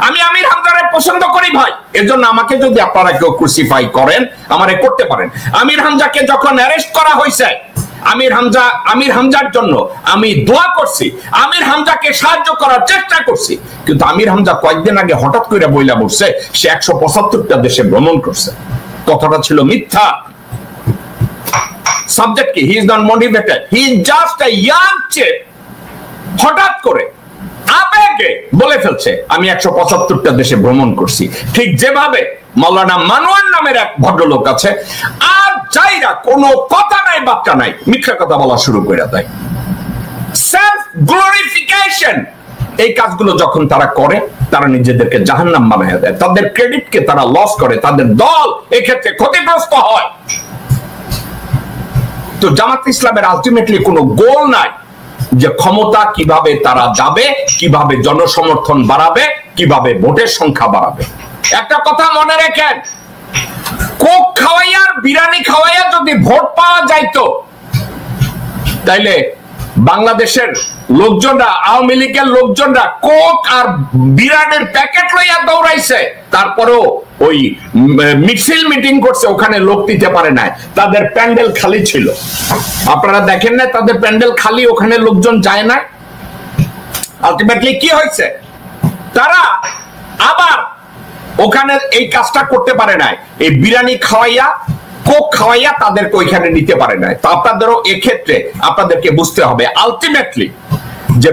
আমি আমির হামজারে পছন্দ করি ভাই, এজন্য আমাকে যদি আপনারা কেউ ক্রুসিফাই করেন আমারে করতে পারেন। আমির হামজাকে যখন অ্যারেস্ট করা হয়েছে, আমির হামজার জন্য আমি দোয়া করছি, আমির হামজাকে সাহায্য করার চেষ্টা করছি, কিন্তু আমির হামজা কয়েকদিন আগে হঠাৎ করে বইলা বলছে সে 175টা দেশে ভ্রমণ করছে। কথাটা ছিল মিথ্যা। সাবজেক্ট কি? He is not motivated, he is just a young chap. হঠাৎ করে আবেগে বলে ফেলছে আমি 175টা দেশে ভ্রমণ করছি। ঠিক যেভাবে মাওলানা মানোয়ার নামের এক ভদ্রলোক আছে, আর যাইরা কোনো কথা নাই বার্তা নাই মিথ্যা কথা বলা শুরু করে দেয়। সেলফ গ্লোরিফিকেশন, এই কাজগুলো যখন তারা করে তারা নিজেদেরকে জাহান্নাম বানায় দেয়, তাদের ক্রেডিটকে তারা লস করে, তাদের দল এক্ষেত্রে ক্ষতিগ্রস্ত হয়। তো জামাত ইসলামের আলটিমেটলি কোনো গোল নাই যে ক্ষমতা কিভাবে তারা যাবে, কিভাবে জনসমর্থন বাড়াবে, কিভাবে ভোটের সংখ্যা বাড়াবে। একটা কথা মনে রাখেন, কোক খাওয়াইয়া আর বিরিয়ানি খাওয়াইয়া যদি ভোট পাওয়া যাইতো তাইলে বাংলাদেশের লোকজনরা, আওয়ামী লীগের লোকজনরা কোক আর বিরিয়ানির প্যাকেট লইয়া দৌড়াইছে, তারপরেও ওই মিছিল মিটিং করছে, ওখানে লোক দিতে পারে নাই, তাদের প্যান্ডেল খালি ছিল। আপনারা দেখেন না তাদের প্যান্ডেল খালি, ওখানে লোকজন যায় না। আলটিমেটলি কি হয়েছে? তারা আবার ওখানে এই কাজটা করতে পারে নাই, এই বিরিয়ানি খাওয়াইয়া কোক খাওয়াইয়া তাদেরকে ওইখানে নিতে পারে নাই। তো আপনাদেরও এক্ষেত্রে আপনাদেরকে বুঝতে হবে আলটিমেটলি যে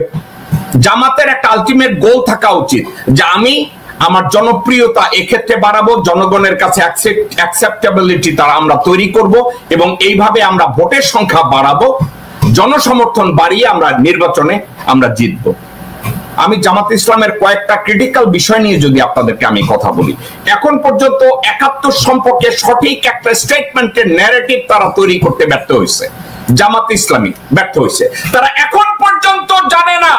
জামাতের একটা আলটিমেট গোল থাকা উচিত যে আমি আমার জনপ্রিয়তা এক্ষেত্রে বাড়াবো, জনগণের কাছে অ্যাকসেপ্টেবিলিটি তারা আমরা তৈরি করব, এবং এইভাবে আমরা ভোটের সংখ্যা বাড়াবো, জনসমর্থন বাড়িয়ে আমরা নির্বাচনে আমরা জিতবো। আমি জামাত ইসলামের কয়েকটা ক্রিটিক্যাল বিষয় নিয়ে যদি আপনাদেরকে আমি কথা বলি, এখন পর্যন্ত ৭১ সম্পর্কে সঠিক একটা স্টেটমেন্টের ন্যারেটিভ তারা তৈরি করতে ব্যর্থ হয়েছে। জামাত ইসলামী ব্যর্থ হয়েছে। তারা এখন পর্যন্ত জানে না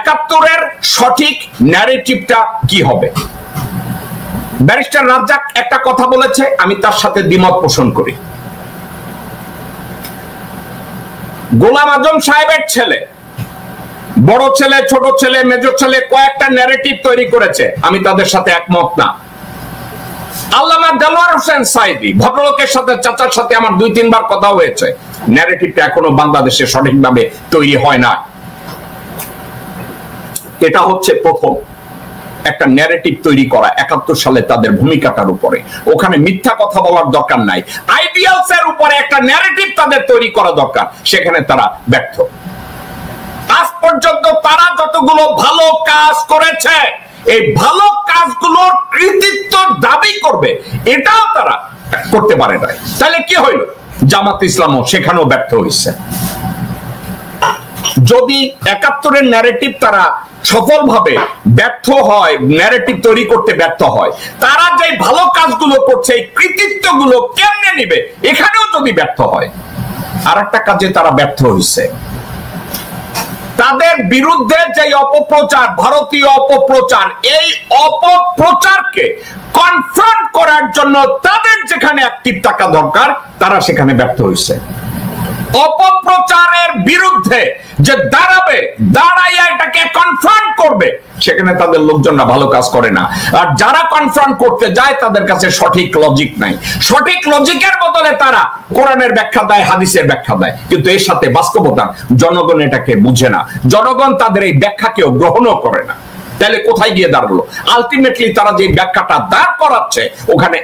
৭১-এর সঠিক ন্যারেটিভটা কি হবে। ব্যারিস্টার রাজ্জাক একটা কথা বলেছে, আমি তার সাথে দ্বিমত পোষণ করি। গোলাম আজম সাহেবের ছেলে, বড় ছেলে, ছোট ছেলে, মেজর ছেলে কয়েকটা ন্যারেটিভ তৈরি করেছে, আমি তাদের সাথে একমত না। আল্লামা দেলোয়ার হোসেন সাইদি ভদ্রলোকের সাথে, চাচার সাথে আমার ২-৩ বার কথা হয়েছে, ন্যারেটিভটা এখনো বাংলাদেশে সঠিকভাবে তৈরি হয় না। এটা হচ্ছে প্রথম একটা ন্যারেটিভ তৈরি করা ৭১ সালে তাদের ভূমিকাটার উপরে। ওখানে মিথ্যা কথা বলার দরকার নাই, আইডিয়ালস এর উপরে একটা ন্যারেটিভ তাদের তৈরি করা দরকার, সেখানে তারা ব্যর্থ। আজ পর্যন্ত তারা যতগুলো ভালো কাজ করেছে, এই ভালো কাজগুলোর কৃতিত্ব দাবি করবে, এটাও তারা করতে পারে না। তাহলে কি হইল? জামাত ইসলামও সেখানেও ব্যর্থ হয়েছে। যদি ৭১-এর ন্যারেটিভ তারা সফলভাবে ব্যর্থ হয়, ন্যারেটিভ তৈরি করতে ব্যর্থ হয়, তারা যে ভালো কাজগুলো করছে এই কৃতিত্বগুলো কেমনে নিবে, এখানেও যদি ব্যর্থ হয়। আর একটা কাজে তারা ব্যর্থ হয়েছে, তাদের বিরুদ্ধে যে অপপ্রচার, ভারতীয় অপপ্রচার, এই অপপ্রচারকে কনফ্রন্ট করার জন্য তাদের যেখানে অ্যাক্টিভ থাকা দরকার, তারা সেখানে ব্যর্থ হয়েছে। অপপ্রচারের বিরুদ্ধে যে দাঁড়াবে, দাঁড়াইয়া এটাকে কনফ্রন্ট করবে, সেখানে তাদের লোকজনরা ভালো কাজ করে না। আর যারা কনফ্রন্ট করতে যায় তাদের কাছে সঠিক লজিক নাই। সঠিক লজিকের বদলে তারা কোরআনের ব্যাখ্যা দেয়, হাদিসের ব্যাখ্যা দেয়, কিন্তু এর সাথে বাস্তবতা জনগণ এটাকে বুঝে না। জনগণ তাদের এই ব্যাখ্যাকেও গ্রহণও করে না। তাহলে কোথায় গিয়ে দাঁড়ালো? আলটিমেটলি তারা যে ব্যাখ্যাটা দাঁড় করাচ্ছে ওখানে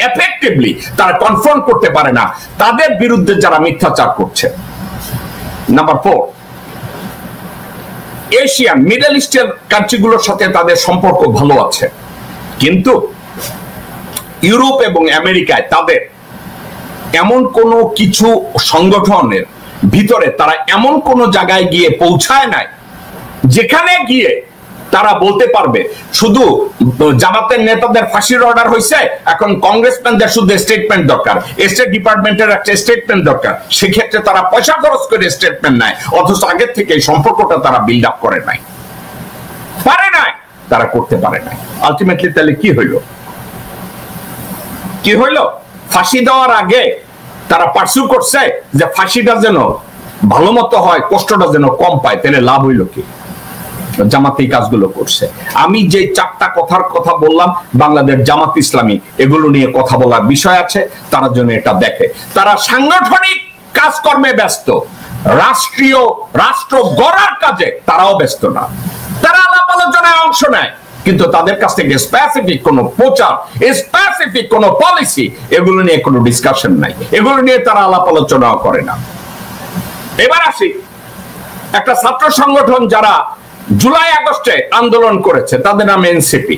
এফেক্টিভলি তারা কনফ্রন্ট করতে পারে না তাদের বিরুদ্ধে যারা মিথ্যাচার করছে। নাম্বার 4, এশিয়ান মিডল ইস্টের কান্ট্রিগুলোর সাথে তাদের সম্পর্ক ভালো আছে, কিন্তু ইউরোপ এবং আমেরিকায় তাদের এমন কোনো কিছু সংগঠনের ভিতরে তারা এমন কোন জায়গায় গিয়ে পৌঁছায় নাই যেখানে গিয়ে তারা বলতে পারবে শুধু জামাতের নেতাদের ফাঁসির অর্ডার হয়েছে, এখন কংগ্রেসম্যানদের শুধু স্টেটমেন্ট দরকার, স্টেট ডিপার্টমেন্টের একটা স্টেটমেন্ট দরকার। সেক্ষেত্রে তারা পয়সা খরচ করে স্টেটমেন্ট নেয়, অথচ আগের থেকে এই সম্পর্কটা তারা বিল্ড আপ করে নাই, পারে নাই, তারা করতে পারে নাই। আলটিমেটলি তাহলে কি হইল? কি হইল? ফাঁসি দেওয়ার আগে তারা পার্সু করছে যে ফাঁসিটা যেন ভালো মতো হয়, কষ্টটা যেন কম পায়। তাহলে লাভ হইল কি? জামাত এই কাজগুলো করছে। আমি যে 4টা কথার কথা বললাম, বাংলাদেশ জামাত ইসলামী এগুলো নিয়ে কথা বলার বিষয় আছে, তারা জন্য এটা দেখে। তারা সাংগঠনিক কাজকর্মে ব্যস্ত, রাষ্ট্র গড়ার কাজে তারাও ব্যস্ত না। তারা আলাপ আলোচনায় অংশ নেয়, কিন্তু তাদের কাছ থেকে স্পেসিফিক কোন প্রচার, স্পেসিফিক কোন পলিসি, এগুলো নিয়ে কোনো ডিসকাশন নাই, এগুলো নিয়ে তারা আলাপ আলোচনাও করে না। এবার আসি একটা ছাত্র সংগঠন যারা জুলাই আগস্টে আন্দোলন করেছে, তাদের নাম এনসিপি।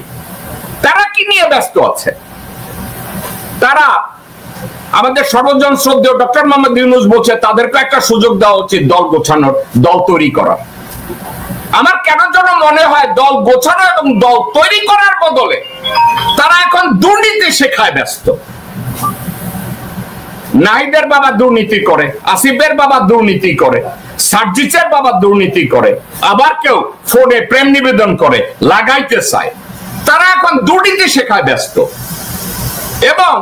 তারা কি নিয়ে ব্যস্ত আছে? তারা আমাদের সর্বজন শ্রদ্ধেয় ডক্টর মোহাম্মদ ইউনূস বলছে তাদেরকে একটা সুযোগ দেওয়া উচিত দল গোছানোর, দল তৈরি করার। আমার কেন যেন মনে হয় দল গোছানো এবং দল তৈরি করার বদলে তারা এখন দুর্নীতি শেখায় ব্যস্ত। নাহিদের বাবা দুর্নীতি করে, আসিফের বাবা দুর্নীতি করে, সার্জিসের বাবা দুর্নীতি করে, আবার কেউ ফোনে প্রেম নিবেদন করে, লাগাইতে চায়। তারা এখন দুর্নীতি শেখায় ব্যস্ত এবং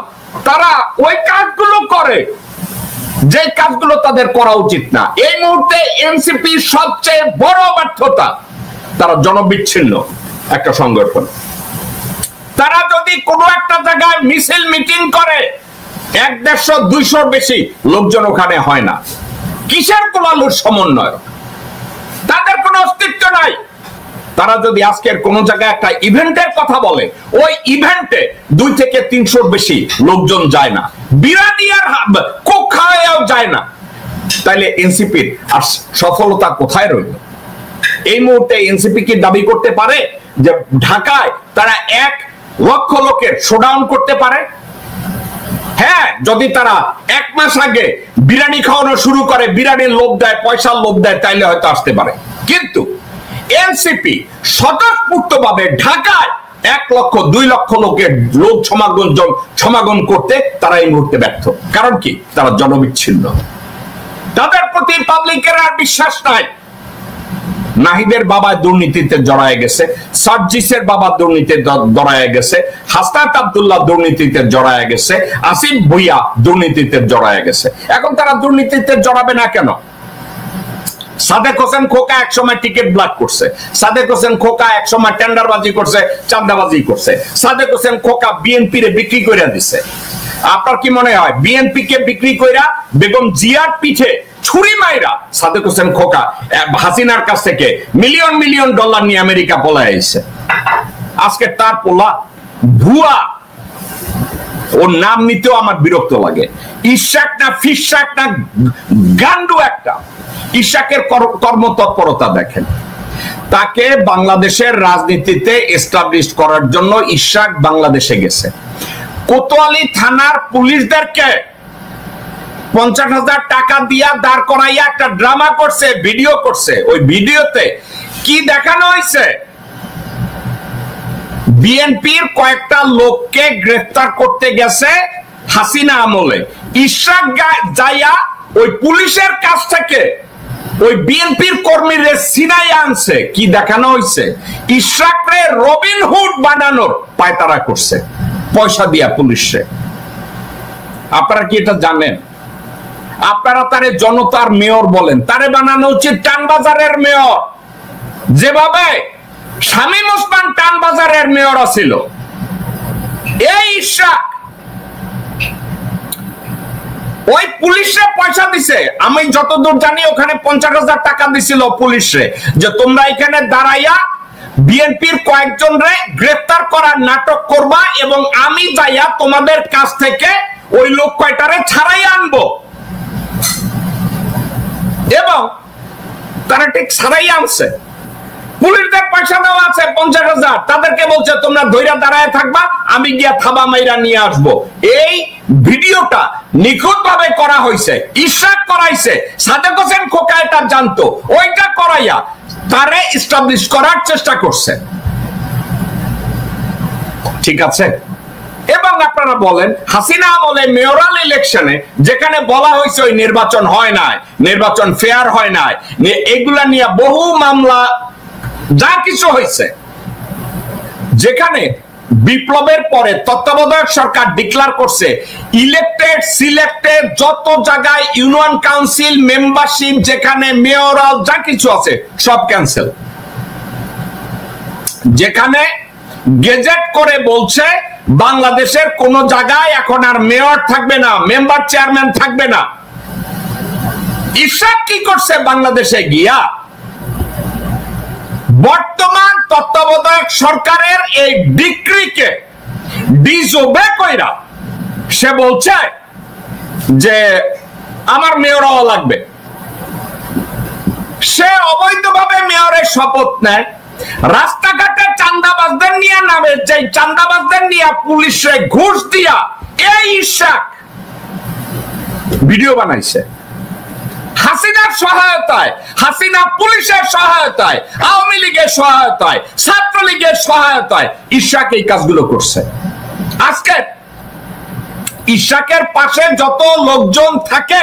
তারা ওই কাজগুলো করে যে কাজগুলো তাদের করা উচিত না। এই মুহূর্তে এনসিপির সবচেয়ে বড় ব্যর্থতা, তারা জনবিচ্ছিন্ন একটা সংগঠন। তারা যদি কোনো একটা জায়গায় মিছিল মিটিং করে 100-150 বেশি লোকজন ওখানে হয় না। কিসের কোলালুর সমন্বয়? তাদের কোনো অস্তিত্ব নাই। তারা যদি আজকের কোন জায়গায় একটা ইভেন্টের কথা বলে, ওই ইভেন্টে 2 থেকে 300 বেশি লোকজন যায় না, বিরানি আর কোক খাওয়াও যায় না। তাইলে এনসিপির আর সফলতা কোথায় রইল? এই মুহূর্তে এনসিপি কি দাবি করতে পারে যে ঢাকায় তারা 1 লক্ষ লোকের শোডাউন করতে পারে? হ্যাঁ, যদি তারা 1 মাস আগে বিরিয়ানি খাওয়ানো শুরু করে, বিরিয়ানির লোভ দেয়, পয়সার লোভ দেয়, তাইলে হয়তো আসতে পারে। কিন্তু এনসিপি স্বতঃস্ফূর্তভাবে ঢাকায় 1 লক্ষ 2 লক্ষ লোক সমাগম করতে তারা এই মুহূর্তে ব্যর্থ। কারণ কি? তারা জনবিচ্ছিন্ন, তাদের প্রতি পাবলিকের আর বিশ্বাস নাই। নাহিদের বাবা দুর্নীতিতে জড়ায় গেছে, সার্জিসের বাবা দুর্নীতিতে জড়ায় গেছে, হাসনাত আব্দুল্লাহ দুর্নীতিতে জড়ায় গেছে, আসিফ ভুইয়া দুর্নীতিতে জড়ায় গেছে। এখন তারা দুর্নীতিতে জড়াবে না কেন? সাদেক হোসেন খোকা একসময় টিকিট ব্লক করছে, সাদেক হোসেন খোকা একসময় টেন্ডারবাজি করছে, চাঁদাবাজি করছে, সাদেক হোসেন খোকা বিএনপি রে বিক্রি করে দিছে। আপনার কি মনে হয় বিএনপি কে বিক্রি কইরা বেগম জিয়ার পিঠে ছুরি মাইরা সাদেক হোসেন খোকা হাসিনার কাছ থেকে মিলিয়ন মিলিয়ন ডলার নিয়ে আমেরিকা পলায় আইছে? আজকে তার পোলা ভুয়া, ওর নাম নিতেও আমার বিরক্ত লাগে। ইশাক না ফিশাক না গান্ডু একটা। ইশাকের কর্মতৎপরতা দেখেন, তাকে বাংলাদেশের রাজনীতিতে এস্টাবলিশ করার জন্য ইশাক বাংলাদেশে গেছে। কোতোয়ালি থানার পুলিশদেরকে 50,000 টাকা দিয়া দাঁড় করাইয়া একটা ড্রামা করছে, ভিডিও করছে। ওই ভিডিওতে কি দেখানো হয়েছে? বিএনপির কয়েকটা লোককে গ্রেফতার করতে গেছে হাসিনা আমলে। ইশাক যাইয়া ওই পুলিশের কাছ থেকে ওই বিএনপির কর্মীদের সিনাই আনছে। কি দেখানো হয়েছে? ইশাকরে রবিনহুড বানানোর পায়তারা করছে পয়সা দিয়া পুলিশে। আপনারা কি এটা জানেন? আপনারা তারে জনতার মেয়র বলেন, তারে বানানো উচিত টানবাজারের মেয়র, যেভাবে শামীম ওসমান টানবাজারের মেয়র ছিল। এই ইশাক ওই পুলিশে পয়সা দিছে। আমি যতদূর জানি ওখানে 50,000 টাকা দিছিল পুলিশে, যে তোমরা এখানে দাঁড়াইয়া বিএনপির কয়েকজন রে গ্রেফতার করার নাটক করবা এবং আমি যাইয়া তোমাদের কাছ থেকে ওই লোক কয়টারে ছাড়াই আনবো। এবং তারা ঠিক ছাড়াই আনছে। পুলিশদের পয়সা দেওয়া আছে 50,000, তাদেরকে বলছে তোমরা ধৈর্য দাঁড়ায় থাকবা, আমি গিয়া থাবা মাইরা নিয়ে আসবো। এই ভিডিওটা নিখুঁত ভাবে করা হয়েছে, ইশাক করাইছে, সাদেক হোসেন খোকা এটা জানতো, ওইটা করাইয়া তারে এস্টাবলিশ করার চেষ্টা করছে। ঠিক আছে? এবং আপনারা বলেন হাসিনা আমলে মেয়রাল ইলেকশনে যেখানে বলা হয়েছে ওই নির্বাচন হয় নাই, নির্বাচন ফেয়ার হয় নাই, এগুলা নিয়ে বহু মামলা যা কিছু হয়েছে, যেখানে বিপ্লবের পরে তত্ত্বাবধায়ক সরকার ডিক্লেয়ার করছে ইলেক্টেড সিলেক্টেড যত জায়গায় ইউনিয়ন কাউন্সিল মেম্বারশিপ, যেখানে মেয়রাল যা কিছু আছে সব ক্যান্সেল। যেখানে গেজেট করে বলছে বাংলাদেশের কোন জায়গায় এখন আর মেয়র থাকবে না, মেম্বার চেয়ারম্যান থাকবে না। ইশাক কি করছে? বাংলাদেশে গিয়া বর্তমান তত্ত্বাবধায়ক সরকারের এই ডিক্রিকে ডিসওবে কইরা সে বলছে যে আমার মেয়র হওয়া লাগবে। সে অবৈধভাবে মেয়রের শপথ নেয়, রাস্তাঘাটে চাঁদাবাজদের নিয়ে নামে, যে চাঁদাবাজদের নিয়ে পুলিশে ঘুষ দিয়া এই ইশাক ভিডিও বানাইছে। হাসিনার সহায়তায়, হাসিনা পুলিশের সহায়তায়, আওয়ামী লীগের সহায়তায়, ছাত্রলীগের সহায়তায় ইশাক এই কাজগুলো করছে। আজকে ইশাকের পাশে যত লোকজন থাকে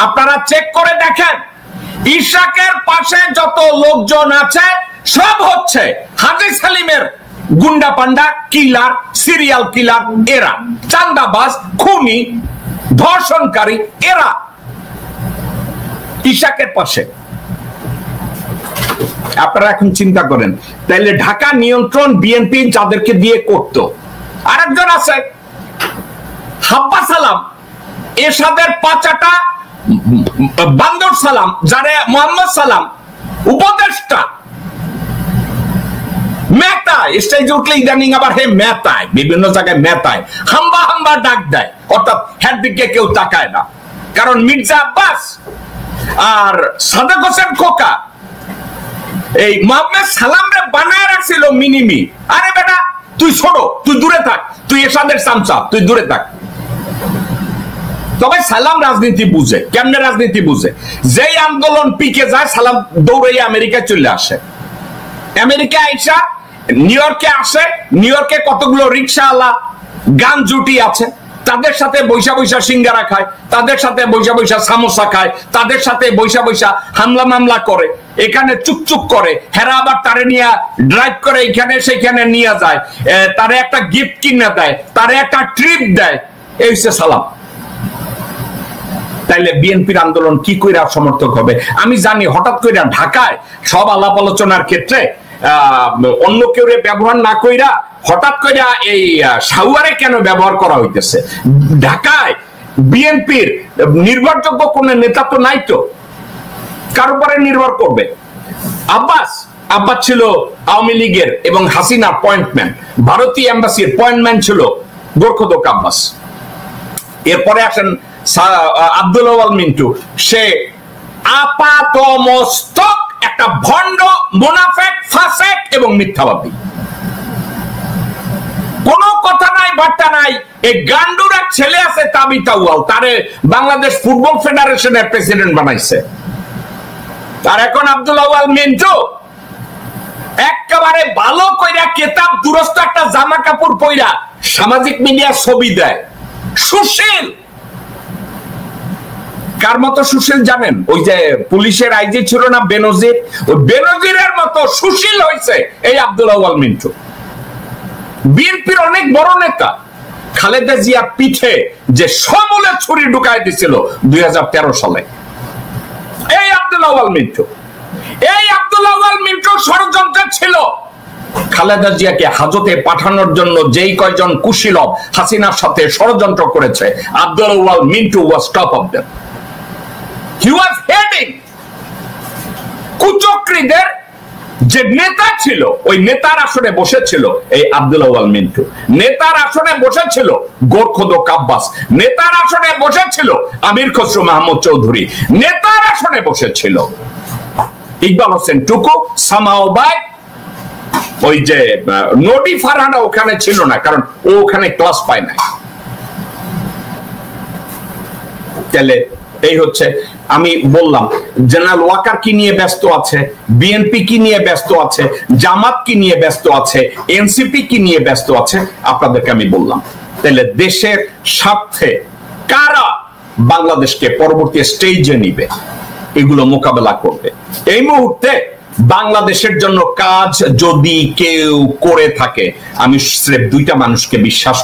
আপনারা চেক করে দেখেন, ইশাকের পাশে যত লোকজন আছে সব হচ্ছে হাজী সালিমের গুন্ডা পান্ডা, কিলার, সিরিয়াল কিলার, এরা চাঁদাবাজ, খুনি, ধর্ষণকারী, এরা ইশাকের পাশে। আপনারা এখন চিন্তা করেন, তাইলে ঢাকা নিয়ন্ত্রণ বিএনপি যাদেরকে দিয়ে করত, আরেকজন আছে হাব্বা সালাম, এরশাদের পাচাটা বান্দর সালাম, যারে মোহাম্মদ সালাম উপদেষ্টা, মেতায় স্টেজে উঠলে ইদানিং আবার হে মেতায়, বিভিন্ন জায়গায় মেতায়, হাম্বা হাম্বা ডাক দেয়, অর্থাৎ হ্যার দিকে কেউ তাকায় না। কারণ মির্জা আব্বাস আর সাদেক হোসেন খোকা এই মোহাম্মদ সালামরে বানায় রাখছিল মিনিমি। আরে বেটা তুই ছোড়ো, তুই দূরে থাক, তুই এরশাদের চামচা, তুই দূরে থাক। তবে সালাম রাজনীতি বুঝে। কেমনে রাজনীতি বুঝে? যেই আন্দোলন পিকে যায় সালাম দৌড়াইয়া আমেরিকায় চলে আসে। আমেরিকা আইসা নিউ ইয়র্কে আসে, নিউ ইয়র্কে কতগুলো রিক্সাওয়ালা গান জুটি আছে, তাদের সাথে বৈশা বৈশা সিঙ্গারা খায়, তাদের সাথে বৈশা বৈশা সামোসা খায়, তাদের সাথে বৈশা বৈশা হামলা মামলা করে, এখানে চুপচুপ করে, হেরা আবার তারে নিয়ে ড্রাইভ করে এখানে সেখানে নিয়ে যায়, তারে একটা গিফট কিনে দেয়, তারে একটা ট্রিপ দেয়। এই হচ্ছে সালাম। তাইলে বিএনপির আন্দোলন কি কইরা সমর্থক হবে? আমি জানি হঠাৎ কইরা ঢাকায় সব আলাপ আলোচনার ক্ষেত্রে অন্য কেউ ব্যবহার না কইরা হঠাৎ করে এই সাউয়ারে কেন ব্যবহার করা হইতেছে? ঢাকায় বিএনপির নির্ভরযোগ্য কোন নেতা তো নাই, তো কার উপরে নির্ভর করবে? আব্বাস ছিল আওয়ামী লীগের এবং হাসিনার পয়েন্টম্যান, ভারতীয় এম্বাসির পয়েন্টম্যান ছিল গোরখোদক আব্বাস। এরপরে আসেন আব্দুল আওয়াল মিন্টু, সে আপাতমস্তক একটা ভণ্ড, মুনাফেক, ফাসেক এবং মিথ্যাবাদী। কোন কথা নাই, বার্তা নাই। এই গান্ডুর এক ছেলে আছে তাবিতা ওয়াল, তারে বাংলাদেশ ফুটবল ফেডারেশনের প্রেসিডেন্ট বানাইছে। আর এখন আব্দুল আওয়াল মিন্টু একেবারে ভালো কইরা কেতাব দুরস্ত একটা জামা কাপড় পইরা সামাজিক মিডিয়া ছবি দেয়। সুশীল, কার মতো সুশীল জানেন? ওই যে পুলিশের আইজি ছিল না বেনজির, ওই বেনজিরের মতো সুশীল হয়েছে এই আব্দুল আওয়াল মিন্টু। বিএনপির অনেক বড় নেতা, খালেদা জিয়া পিঠে যে সমূলে ছুরি ঢুকায় দিছিল 2013 সালে, এই আব্দুল আওয়াল মিন্টু। এই আব্দুল আওয়াল মিন্টু ষড়যন্ত্র ছিল খালেদা জিয়াকে হাজতে পাঠানোর জন্য। যেই কয়জন কুশীলব হাসিনার সাথে ষড়যন্ত্র করেছে, Abdul Awal Mintu was top of them. He was heading. কুচক্রীদের যে নেতা ছিল, ওই নেতার আসনে বসেছিল এই আব্দুল আওয়াল মিন্টু। নেতার আসনে বসেছিল গোরখোদক আব্বাস। নেতার আসনে বসেছিল আমির খসরু মাহমুদ চৌধুরী। নেতার আসনে বসেছিল ইকবাল হোসেন টুকু, সামাওবাই। ওই যে নডি ফারহানা ওখানে ছিল না, কারণ ও ওখানে ক্লাস পায় না। তাহলে এই হচ্ছে, আমি বললাম জেনারেল ওয়াকার কি নিয়ে ব্যস্ত আছে, বিএনপি কি নিয়ে ব্যস্ত আছে, জামাত কি নিয়ে ব্যস্ত আছে, এনসিপি কি নিয়ে ব্যস্ত আছে, আপনাদেরকে আমি বললাম। তাহলে দেশের স্বার্থে কারা বাংলাদেশকে পরবর্তী স্টেজে নিবে, এগুলো মোকাবেলা করবে। এই মুহূর্তে বাংলাদেশের জন্য কাজ যদি কেউ করে থাকে, আমি স্রেফ দুইটা মানুষকে বিশ্বাস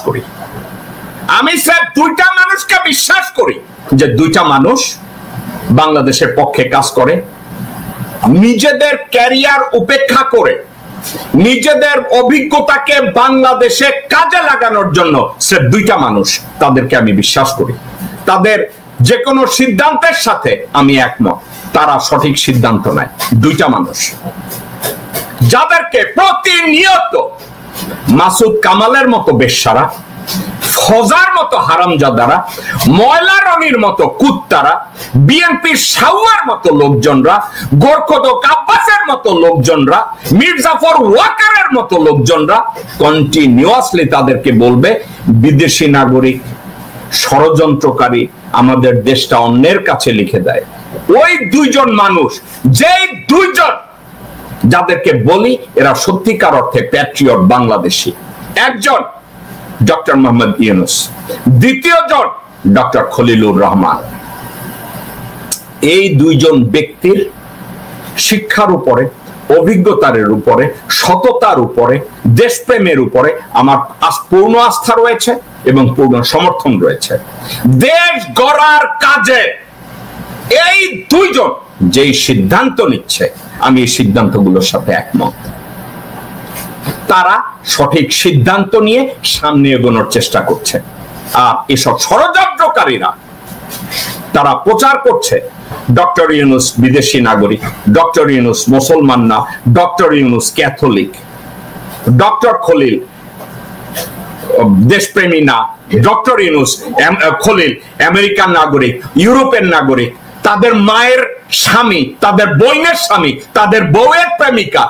করি। যে দুইটা মানুষ বাংলাদেশের পক্ষে কাজ করে, নিজেদের ক্যারিয়ার উপেক্ষা করে, নিজেদের অভিজ্ঞতাকে বাংলাদেশে কাজে লাগানোর জন্য স্রেফ দুইটা মানুষ, তাদেরকে আমি বিশ্বাস করি। তাদের যে কোনো সিদ্ধান্তের সাথে আমি একমত, তারা সঠিক সিদ্ধান্ত নেয়। দুইটা মানুষ যাদেরকে প্রতিনিয়ত মাসুদ কামালের মতো বেশ্যারা, ফজার মতো হারামজাদারা, ময়লা রনির মতো কুত্তারা, বিএনপির সাউয়ার মতো লোকজনরা, গোরখোদক আব্বাসের মতো লোকজনরা, মির্জাফর ওয়াকারের মতো লোকজনরা কন্টিনিউয়াসলি তাদেরকে বলবে বিদেশি নাগরিক, ষড়যন্ত্রকারী, আমাদের দেশটা অন্যের কাছে লিখে দেয়। ওই দুইজন মানুষ, যেই দুইজন যাদেরকে বলি এরা সত্যিকার অর্থে প্যাট্রিয়ট বাংলাদেশী, একজন ডক্টর মোহাম্মদ ইউনূস, দ্বিতীয় জন ডক্টর খলিলুর রহমান। এই দুইজন ব্যক্তির শিক্ষার উপরে, অভিজ্ঞতার উপরে, সততার উপরে, দেশপ্রেমের উপরে আমার পূর্ণ আস্থা রয়েছে এবং পূর্ণ সমর্থন রয়েছে। দেশ গড়ার কাজে এই দুইজন যেই সিদ্ধান্ত নিচ্ছে, আমি এই সিদ্ধান্তগুলোর সাথে একমত। তারা সঠিক সিদ্ধান্ত নিয়ে সামনে এগোনোর চেষ্টা করছে। আর এসব ষড়যন্ত্রকারীরা তারা প্রচার করছে ডক্টর ইউনূস বিদেশি নাগরিক, ডক্টর ইউনূস মুসলমান না, doctor Yunus Catholic, doctor Khalil দেশপ্রেমী না, ডক্টর ইউনূস খলিল আমেরিকান নাগরিক, ইউরোপের নাগরিক, তাদের মায়ের স্বামী, তাদের বোনের স্বামী, তাদের বউয়ের প্রেমিকা,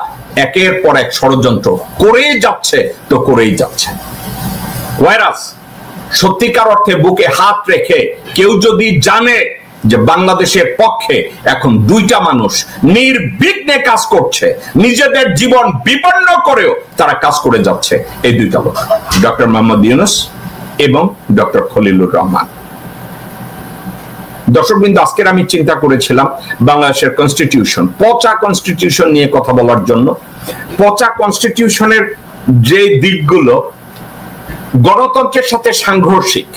একের পর এক ষড়যন্ত্র করেই যাচ্ছে তো করেই যাচ্ছে। ভাইরাস সত্যিকার অর্থে বুকে হাত রেখে কেউ যদি জানে যে বাংলাদেশের পক্ষে এখন দুইটা মানুষ নির্বিঘ্নে কাজ করছে, নিজেদের জীবন বিপন্ন করেও তারা কাজ করে যাচ্ছে, এই দুইটা লোক, ডক্টর মোহাম্মদ ইউনূস এবং ডক্টর খলিলুর রহমান। দর্শকবৃন্দ, আজকের আমি চিন্তা করেছিলাম বাংলাদেশের কনস্টিটিউশন, পচা কনস্টিটিউশন নিয়ে কথা বলার জন্য। পচা কনস্টিটিউশনের যে দিকগুলো গণতন্ত্রের সাথে সাংঘর্ষিক,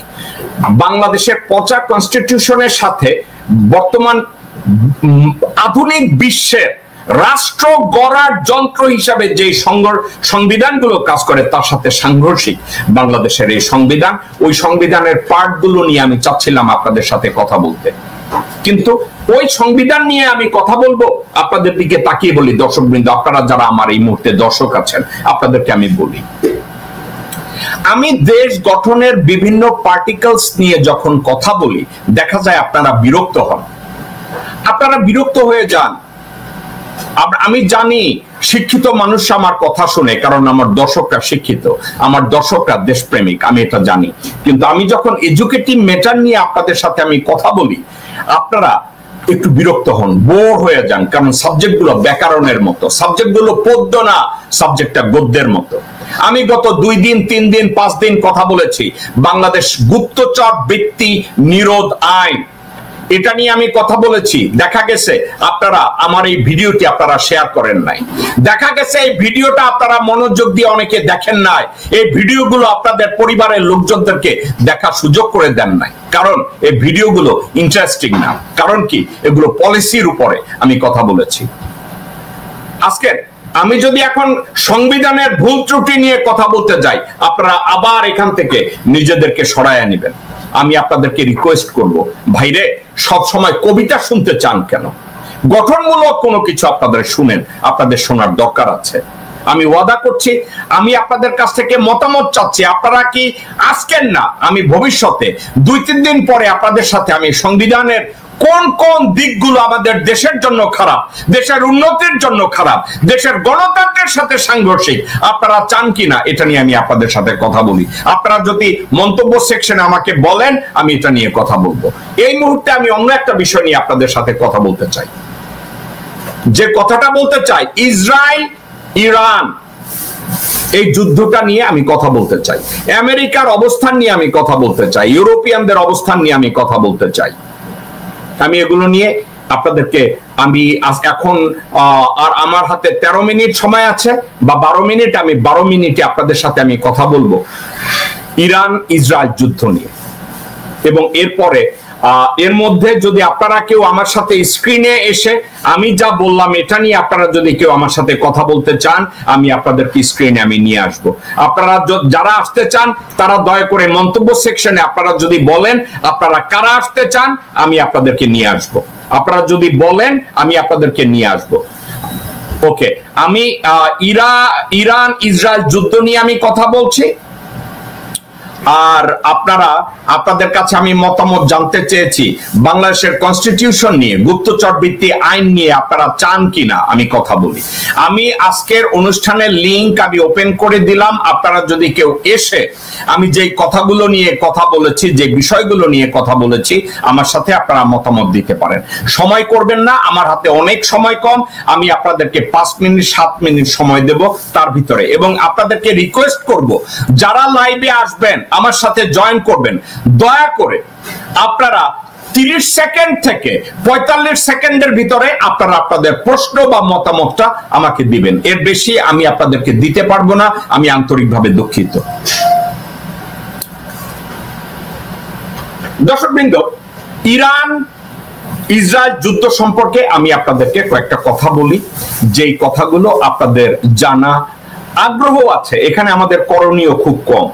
বাংলাদেশের পচা কনস্টিটিউশনের সাথে বর্তমান আধুনিক বিশ্বের রাষ্ট্র গড়ার যন্ত্র হিসাবে যে সংবিধানগুলো কাজ করে তার সাথে সাংঘর্ষিক বাংলাদেশের এই সংবিধান। ওই সংবিধানের পার্টগুলো নিয়ে আমি চাচ্ছিলাম আপনাদের সাথে কথা বলতে, কিন্তু ওই সংবিধান নিয়ে আমি কথা বলবো আপনাদের দিকে তাকিয়ে বলি, দর্শকবৃন্দ, আপনারা যারা আমার এই মুহূর্তে দর্শক আছেন আপনাদেরকে আমি বলি, আমি দেশ গঠনের বিভিন্ন পার্টিকেলস নিয়ে যখন কথা বলি দেখা যায় আপনারা বিরক্ত হন, আপনারা বিরক্ত হয়ে যান। আমি জানি শিক্ষিত মানুষ আমার কথা শুনে, কারণ আমার দর্শকরা শিক্ষিত, আমার দর্শকরা দেশপ্রেমিক, আমি এটা জানি। কিন্তু আমি যখন এডুকেটিভ ম্যাটার নিয়ে আপনাদের সাথে আমি কথা বলি আপনারা একটু বিরক্ত হন, বোর হয়ে যান, কারণ সাবজেক্টগুলো ব্যাকরণের মতো, সাবজেক্টগুলো পদ্য না, সাবজেক্টটা গদ্যের মতো। আমি গত 2 দিন 3 দিন 5 দিন কথা বলেছি বাংলাদেশ গুপ্তচর বৃত্তি নিরোধ আইন, এটা নিয়ে আমি কথা বলেছি। দেখা গেছে আপনারা আমার এই ভিডিওটি আপনারা শেয়ার করেন নাই, দেখা গেছে এই ভিডিওটা আপনারা মনোযোগ দিয়ে অনেকে দেখেন নাই, এই ভিডিওগুলো আপনাদের পরিবারের লোকজনদেরকে দেখার সুযোগ করে দেন নাই, কারণ এই ভিডিওগুলো ইন্টারেস্টিং না। কারণ কি, এগুলো পলিসির উপরে আমি কথা বলেছি। আজকে আমি যদি এখন সংবিধানের ভুল ত্রুটি নিয়ে কথা বলতে যাই আপনারা আবার এখান থেকে নিজেদেরকে সরাইয়া নেবেন। আমি আপনাদেরকে রিকোয়েস্ট করব, ভাইরে সব সময় কবিতা শুনতে চান কেন? গঠনমূলক কোনো কিছু আপনাদের শুনেন, আপনাদের শোনার দরকার আছে। আমি ওয়াদা করছি আমি আপনাদের কাছ থেকে মতামত চাচ্ছি। আপনারা কি আজকের না, আমি ভবিষ্যতে 2-3 দিন পরে আপনাদের সাথে আমি সংবিধানের কোন কোন দিকগুলো আমাদের দেশের জন্য খারাপ, দেশের উন্নতির জন্য খারাপ, দেশের গণতন্ত্রের সাথে সাংঘর্ষিক, আপনারা চান কিনা এটা নিয়ে আমি আপনাদের সাথে কথা বলি। আপনারা যদি মন্তব্য সেকশনে আমাকে বলেন আমি এটা নিয়ে কথা বলবো। এই মুহূর্তে আমি অন্য একটা বিষয় নিয়ে আপনাদের সাথে কথা বলতে চাই। যে কথাটা বলতে চাই, ইসরায়েল ইরান এই যুদ্ধটা নিয়ে আমি কথা বলতে চাই, আমেরিকার অবস্থান নিয়ে আমি কথা বলতে চাই, ইউরোপিয়ানদের অবস্থান নিয়ে আমি কথা বলতে চাই। আমি এগুলো নিয়ে আপনাদেরকে আমি এখন আর আমার হাতে 13 মিনিট সময় আছে বা 12 মিনিট, আমি 12 মিনিটে আপনাদের সাথে আমি কথা বলবো ইরান ইসরায়েল যুদ্ধ নিয়ে। এবং এরপরে এর মধ্যে যদি আপনারা কেউ আমার সাথে স্ক্রিনে এসে আমি যা বললাম এটা নিয়ে আপনারা যদি কেউ আমার সাথে কথা বলতে চান আমি আপনাদেরকে স্ক্রিনে আমি নিয়ে আসবো। আপনারা যারা আসতে চান তারা দয়া করে মন্তব্য সেকশনে আপনারা যদি বলেন আপনারা কারা আসতে চান আমি আপনাদেরকে নিয়ে আসবো। আপনারা যদি বলেন আমি আপনাদেরকে নিয়ে আসবো। ওকে, আমি ইরান ইসরায়েল যুদ্ধ নিয়ে আমি কথা বলছি। আর আপনাদের কাছে আমি মতামত জানতে চেয়েছি বাংলাদেশের কনস্টিটিউশন নিয়ে, গুপ্তচর বৃত্তি আইন নিয়ে আপনারা চান কিনা আমি কথা বলি। আমি আজকের অনুষ্ঠানের লিংক আমি ওপেন করে দিলাম, আপনারা যদি কেউ এসে আমি যেই কথাগুলো নিয়ে কথা বলেছি, যে বিষয়গুলো নিয়ে কথা বলেছি আমার সাথে আপনারা মতামত দিতে পারেন। সময় করবেন না, আমার হাতে অনেক সময় কম, আমি আপনাদেরকে 5 মিনিট 7 মিনিট সময় দেব তার ভিতরে। এবং আপনাদেরকে রিকোয়েস্ট করব যারা লাইভে আসবেন আমার সাথে জয়েন করবেন, দয়া করে আপনারা 30 সেকেন্ড থেকে 45 সেকেন্ডের ভিতরে আপনারা আপনাদের প্রশ্ন বা মতামতটা আমাকে দিবেন। এর বেশি আমি আপনাদেরকে দিতে পারবো না, আমি আন্তরিকভাবে দুঃখিত। দর্শকবৃন্দ, ইরান ইসরায়েল যুদ্ধ সম্পর্কে আমি আপনাদেরকে কয়েকটা কথা বলি, যেই কথাগুলো আপনাদের জানা আগ্রহ আছে। এখানে আমাদের করণীয় খুব কম,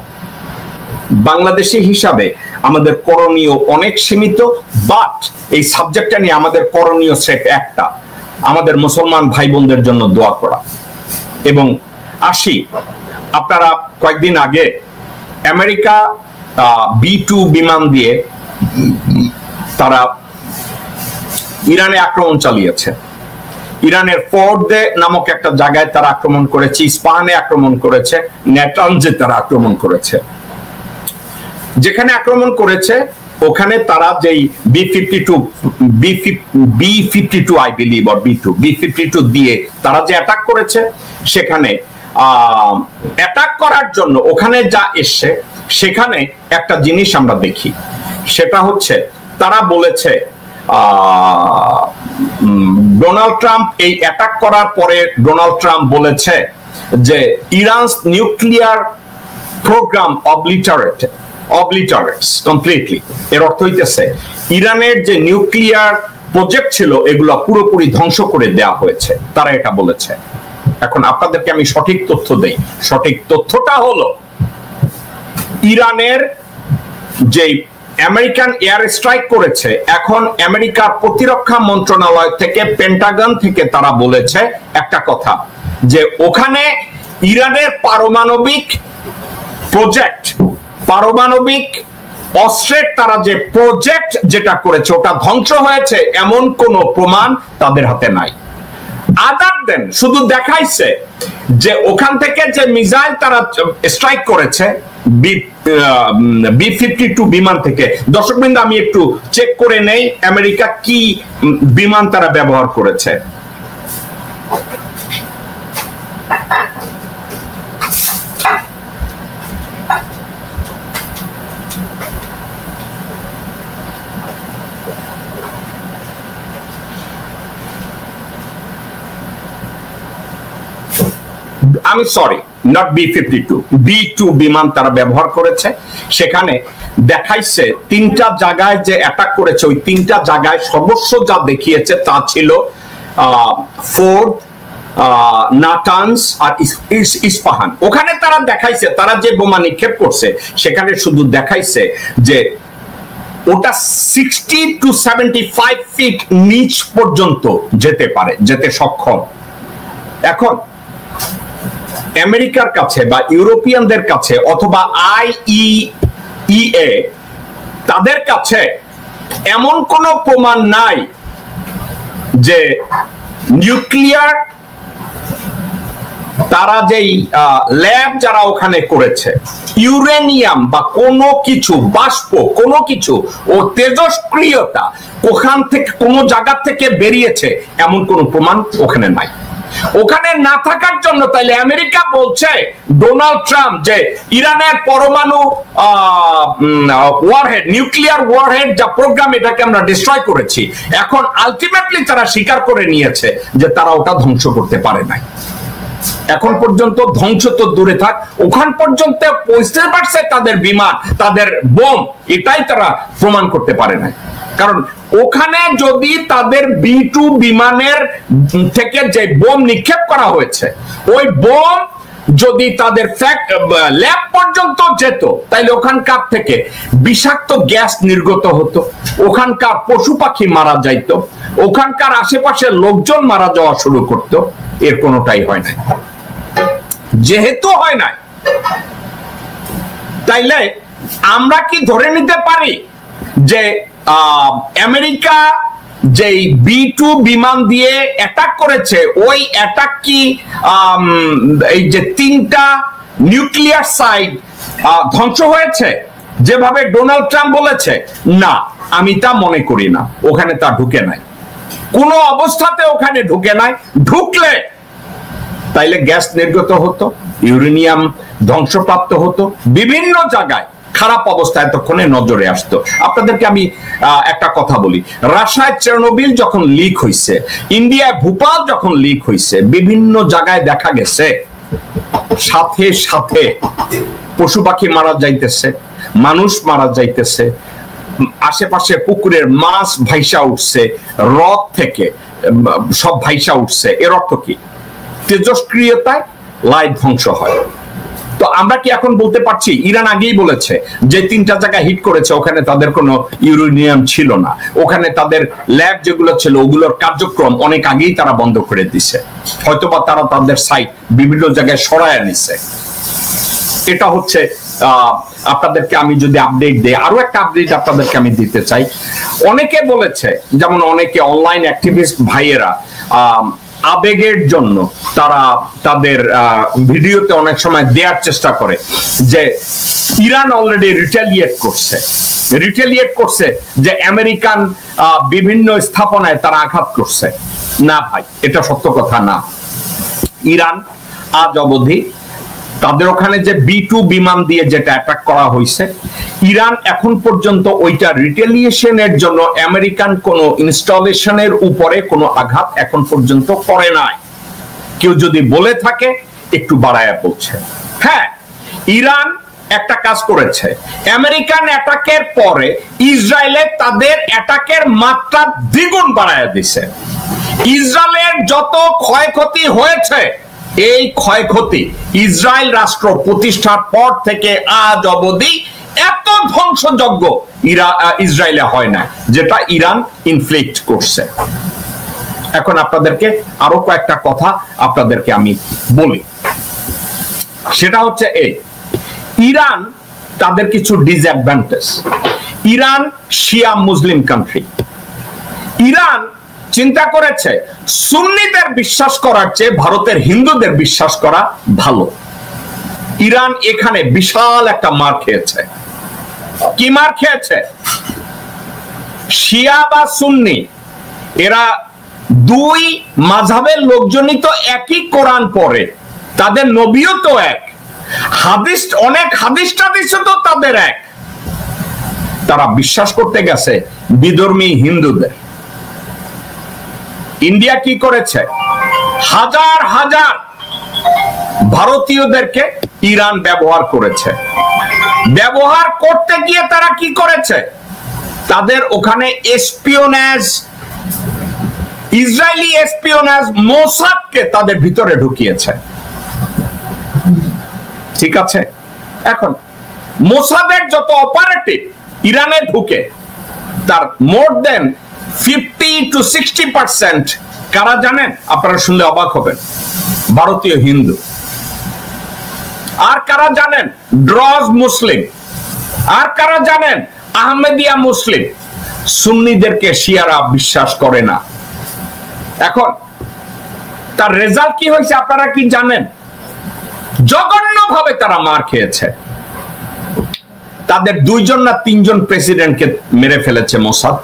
বাংলাদেশি হিসাবে আমাদের করণীয় অনেক সীমিত, বাট এই সাবজেক্টটা নিয়ে আমাদের করণীয় সেট একটা, আমাদের মুসলমান ভাই বোনদের জন্য দোয়া করা। এবং আসি, আপনারা কয়েকদিন আগে আমেরিকা B-2 বিমান দিয়ে তারা ইরানে আক্রমণ চালিয়েছে। ইরানের ফোর্দে নামক একটা জায়গায় তারা আক্রমণ করেছে, ইস্পাহানে আক্রমণ করেছে, নেটানজে তারা আক্রমণ করেছে। যেখানে আক্রমণ করেছে ওখানে তারা যেই B-52 I believe or B-52 দিয়ে তারা যে অ্যাটাক করেছে, সেখানে অ্যাটাক করার জন্য ওখানে যা এসছে সেখানে একটা জিনিস আমরা দেখি, সেটা হচ্ছে তারা বলেছে ডোনাল্ড ট্রাম্প এই অ্যাটাক করার পরে ডোনাল্ড ট্রাম্প বলেছে যে Iran's nuclear program obliterates completely। এর অর্থ হইতেছে ইরানের যে নিউক্লিয়ার প্রজেক্ট ছিল এগুলো পুরোপুরি ধ্বংস করে দেওয়া হয়েছে, তারা এটা বলেছে। এখন আপনাদেরকে আমি সঠিক তথ্য দেই। সঠিক তথ্যটা হলো ইরানের যে আমেরিকান এয়ার স্ট্রাইক করেছে, এখন আমেরিকার প্রতিরক্ষা মন্ত্রণালয় থেকে, পেন্টাগন থেকে তারা বলেছে একটা কথা, যে ওখানে ইরানের পারমাণবিক প্রজেক্ট, পারমাণবিক অস্ত্রের তারা যে প্রজেক্ট যেটা করেছে ওটা ধ্বংস হয়েছে এমন কোন প্রমাণ তাদের হাতে নাই। আদার দেন শুধু দেখাইছে যে ওখান থেকে যে মিসাইল তারা স্ট্রাইক করেছে B-52 বিমান থেকে। দর্শকবৃন্দ, আমি একটু চেক করে নেই আমেরিকা কি বিমান তারা ব্যবহার করেছে। আমি সরি, নট B-52, B-2 বিমান তারা ব্যবহার করেছে। সেখানে দেখাইছে তিনটা জায়গায় যে অ্যাটাক করেছে, ওই তিনটা জায়গায় সর্বস্ব যা দেখিয়েছে তা ছিল ফোর্ড, নাটানস আর ইস্পাহান। ওখানে তারা দেখাইছে তারা যে বোমা নিক্ষেপ করছে সেখানে শুধু দেখাইছে যে ওটা 60 to 75 ফিট নিচ পর্যন্ত যেতে পারে, যেতে সক্ষম। এখন আমেরিকার কাছে বা ইউরোপিয়ানদের কাছে অথবা IAEA তাদের কাছে এমন কোন প্রমাণ নাই যে নিউক্লিয়ার তারা যেই ল্যাব যারা ওখানে করেছে ইউরেনিয়াম বা কোনো কিছু বাষ্প, কোনো কিছু ও তেজস্ক্রিয়তা ওখান থেকে কোনো জায়গা থেকে বেরিয়েছে এমন কোনো প্রমাণ ওখানে নাই। ওখানে না থাকার জন্য তাইলে আমেরিকা বলছে ডোনাল্ড ট্রাম্প যে ইরানের পরমাণু ওয়ারহেড, নিউক্লিয়ার ওয়ারহেড যা প্রোগ্রাম, এটাকে আমরা ডিস্ট্রয় করেছি। এখন আলটিমেটলি তারা স্বীকার করে নিয়েছে যে তারা ওটা ধ্বংস করতে পারে নাই। এখন পর্যন্ত ধ্বংস তো দূরে থাক, ওখান পর্যন্ত পৌঁছতে পারছে তাদের বিমান, তাদের বোম, এটাই তারা প্রমাণ করতে পারে নাই। কারণ ওখানে যদি তাদের B-2 বিমানের থেকে যে বোম নিক্ষেপ করা হয়েছে ওই বোম যদি তাদের ল্যাব পর্যন্ত যেত তাইলে ওখানকার থেকে বিষাক্ত গ্যাস নির্গত হতো, ওখানকার পশু পাখি মারা যাইত, ওখানকার আশেপাশের লোকজন মারা যাওয়া শুরু করত। এর কোনোটাই হয় নাই। যেহেতু হয় নাই, তাইলে আমরা কি ধরে নিতে পারি যে আমেরিকা যেই B-2 বিমান দিয়ে অ্যাটাক করেছে ওই অ্যাটাক কি এই যে তিনটা নিউক্লিয়ার সাইট ধ্বংস হয়েছে যেভাবে ডোনাল্ড ট্রাম্প বলেছে? না, আমি তা মনে করি না। ওখানে তা ঢুকে নাই, কোনো অবস্থাতে ওখানে ঢুকে নাই। ঢুকলে তাইলে গ্যাস নির্গত হতো, ইউরেনিয়াম ধ্বংসপ্রাপ্ত হতো, বিভিন্ন জায়গায় খারাপ অবস্থা এতক্ষণে নজরে আসতো। আপনাদেরকে আমি একটা কথা বলি, রাশিয়ায় চেরনোবিল যখন লিক হইছে, ইন্ডিয়ায় ভোপাল যখন লিক হইছে, বিভিন্ন জায়গায় দেখা গেছে সাথে সাথে পশু পাখি মারা যাইতেছে, মানুষ মারা যাইতেছে, আশেপাশে পুকুরের মাছ ভাইসা উঠছে, হ্রদ থেকে সব ভাইসা উঠছে। এর অর্থ কি? তেজস্ক্রিয়তায় লাইট ধ্বংস হয়। তো আমরা কি এখন বলতে পারছি? ইরান আগেই বলেছে যে তিনটা জায়গায় হিট করেছে ওখানে তাদের কোনো ইউরেনিয়াম ছিল না, ওখানে তাদের ল্যাব যেগুলো ছিল ওগুলোর কার্যক্রম অনেক আগেই তারা বন্ধ করে দিছে, হয়তোবা তারা তাদের সাইট বিভিন্ন জায়গায় সরায় নিছে। এটা হচ্ছে আপনাদেরকে আমি যদি আপডেট দেই, আরো একটা আপডেট আপনাদেরকে আমি দিতে চাই। অনেকে বলেছে, যেমন অনেকে অনলাইন অ্যাক্টিভিস্ট ভাইয়েরা আবেগের জন্য তারা তাদের ভিডিওতে অনেক সময় দেওয়ার চেষ্টা করে যে ইরান অলরেডি রিটেলিয়েট করছে যে আমেরিকান বিভিন্ন স্থাপনায় তারা আঘাত করছে। না ভাই, এটা সত্য কথা না। ইরান আজ অবধি তাদের ওখানে যে B2 বিমান দিয়ে যেটা অ্যাটাক করা হয়েছে, ইরান এখন পর্যন্ত ওইটা রিটেলিয়েশনের জন্য আমেরিকান কোন ইনস্টলেশনের উপরে কোনো আঘাত এখন পর্যন্ত করে নাই। কেউ যদি বলে থাকে একটু বাড়ায়া বলছে। হ্যাঁ, ইরান একটা কাজ করেছে, আমেরিকান অ্যাটাকের পরে ইসরায়েলে তাদের অ্যাটাকের মাত্রা দ্বিগুণ বাড়ায়া দিছে। ইসরায়েলের যত ক্ষয়ক্ষতি হয়েছে, এই ক্ষয়ক্ষতি ইসরায়েল রাষ্ট্র প্রতিষ্ঠার পর থেকে আজ অবধি এত ধ্বংসযজ্ঞ ইসরায়েলে হয় না যেটা ইরান ইনফ্লিক্ট করছে। এখন আপনাদেরকে আরো কয়েকটা কথা আপনাদেরকে আমি বলি, সেটা হচ্ছে এই, ইরান তাদের কিছু ডিসঅ্যাডভান্টেজ। ইরান শিয়া মুসলিম কান্ট্রি। ইরান চিন্তা করেছে সুন্নিদের বিশ্বাস করার চেয়ে ভারতের হিন্দুদের বিশ্বাস করা ভালো। ইরান এখানে বিশাল একটা মার খেয়েছে। কি মার খেয়েছে? শিয়া বা সুন্নি এরা দুই মাযহাবের লোকজনই তো একই কোরআন পড়ে, তাদের নবীও তো এক, হাদিস অনেক হাদিস টাদিসও তো তাদের এক। তারা বিশ্বাস করতে গেছে বিধর্মী হিন্দুদের। ইন্ডিয়া কি করেছে? হাজার হাজার ভারতীয়দেরকে ইরান ব্যবহার করেছে। ব্যবহার করতে গিয়ে তারা কি করেছে? তাদের ওখানে এসপিওনেজ, ইসরায়েলি এসপিওনেজ মোসাদকে তাদের ভিতরে ঢুকিয়েছে। ঠিক আছে, এখন মোসাদের যত অপারেটিভ ইরানে ঢুকে তার মোর দেন 50 to 60% কারা জানেন? আপনারা শুনলে অবাক হবেন, ভারতীয় হিন্দু। আর কারা জানেন? ড্রজ মুসলিম। আর কারা জানেন? আহমেদিয়া মুসলিম। সুন্নিদেরকে শিয়ারা বিশ্বাস করে না। এখন তার রেজাল্ট কি হয়েছে আপনারা কি জানেন? জঘন্যভাবে তারা মার খেয়েছে। তাদের 2জন না 3জন প্রেসিডেন্টকে মেরে ফেলেছে মোসাদ,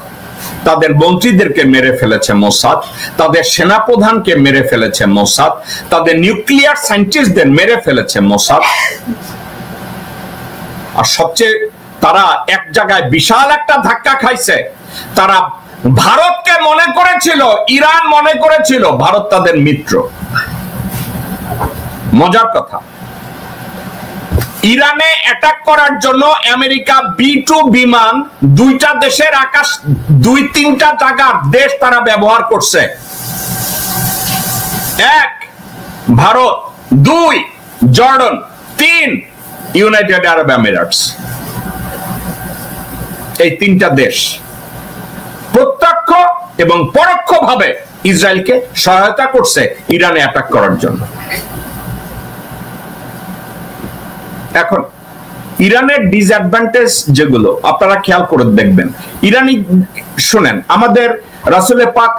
তাদের মন্ত্রীদেরকে মেরে ফেলেছে মোসাদ, তাদের সেনাপ্রধানকে মেরে ফেলেছে মোসাদ, তাদের নিউক্লিয়ার সায়েন্টিস্টদের মেরে ফেলেছে মোসাদ। আর সবচেয়ে তারা এক জায়গায় বিশাল একটা ধাক্কা খাইছে। তারা ভারতকে মনে করেছিল, ইরান মনে করেছিল ভারত তাদের মিত্র। মজার কথা, ইরানে অ্যাটাক করার জন্য আমেরিকা B2 বিমান দুইটা দেশের আকাশ, 2-3টা জায়গার দেশ তারা ব্যবহার করছে। 1 ভারত, 2 জর্ডান, 3 ইউনাইটেড আরব এমিরেটস। এই 3টা দেশ প্রত্যক্ষ এবং পরোক্ষভাবে ইসরায়েলকে সহায়তা করছে ইরানে অ্যাটাক করার জন্য। এখন ইরানের ডিসঅ্যাডভান্টেজ যেগুলো আপনারা খেয়াল করে দেখবেন, ইরানি শুনেন, আমাদের রাসূল পাক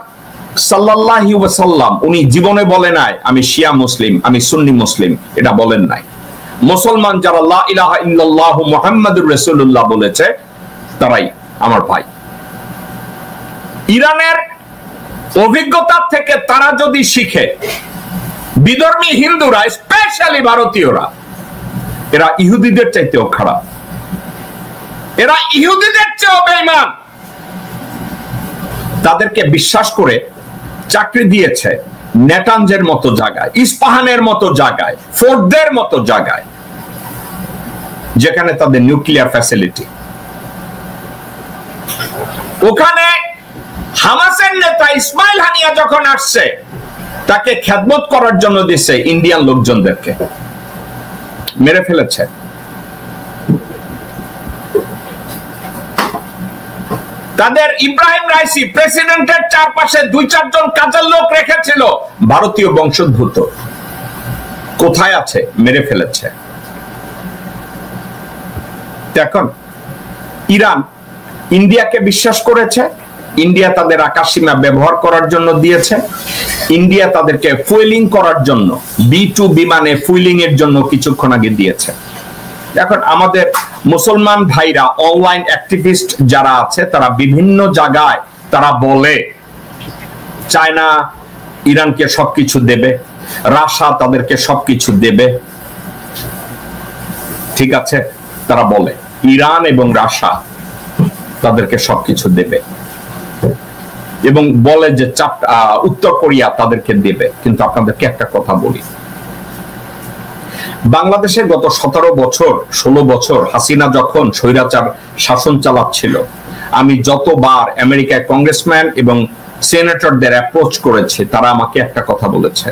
সাল্লাল্লাহু আলাইহি ওয়াসাল্লাম উনি জীবনে বলে নাই আমি শিয়া মুসলিম, আমি সুন্নি মুসলিম, এটা বলেন নাই। মুসলমান যারা লা ইলাহা ইল্লাল্লাহ মুহাম্মাদুর রাসূলুল্লাহ বলেছে তারাই আমার ভাই। ইরানের অভিজ্ঞতা থেকে তারা যদি শিখে, বিধর্মী হিন্দুরা স্পেশালি ভারতীয়রা, এরা ইহুদিদের চাইতেও খারাপ, এরা ইহুদিদের চেয়েও বেঈমান। তাদেরকে বিশ্বাস করে চাকরি দিয়েছে নেটানজের মতো জায়গায়, ইস্পাহানের মতো জায়গায়, ফোর্ডের মতো জায়গায়, যেখানে তাদের নিউক্লিয়ার ফ্যাসিলিটি। ওখানে হামাসের নেতা ইসমাইল হানিয়া যখন আসছে, তাকে খেদমত করার জন্য দিচ্ছে ইন্ডিয়ান লোকজনদেরকে, মেরে ফেলেছে। তাদের ইব্রাহিম রাইসি প্রেসিডেন্টের চারপাশে 2-4 জন কাজের লোক রেখেছিল ভারতীয় বংশোদ্ভূত, কোথায় আছে? মেরে ফেলেছে। এখন ইরান ইন্ডিয়াকে বিশ্বাস করেছে, ইন্ডিয়া তাদের আকাশসীমা ব্যবহার করার জন্য দিয়েছে, ইন্ডিয়া তাদেরকে ফুয়েলিং করার জন্য B2 বিমানে ফুয়েলিং এর জন্য কিছুক্ষণ আগে দিয়েছে। এখন আমাদের মুসলমান ভাইরা অনলাইন অ্যাক্টিভিস্ট যারা আছে তারা বিভিন্ন জায়গায় তারা বলে চায়না ইরানকে সবকিছু দেবে, রাশিয়া তাদেরকে সবকিছু দেবে। ঠিক আছে, তারা বলে ইরান এবং রাশিয়া তাদেরকে সবকিছু দেবে এবং বলে যে উত্তর কোরিয়া তাদেরকে দেবে। কিন্তু আপনাদেরকে একটা কথা বলি, বাংলাদেশে গত 17 বছর 16 বছর হাসিনা যখন স্বৈরাচার শাসন চালাচ্ছিল, আমি যতবার আমেরিকায় কংগ্রেসম্যান এবং সেনেটরদের অ্যাপ্রোচ করেছি, তারা আমাকে একটা কথা বলেছে,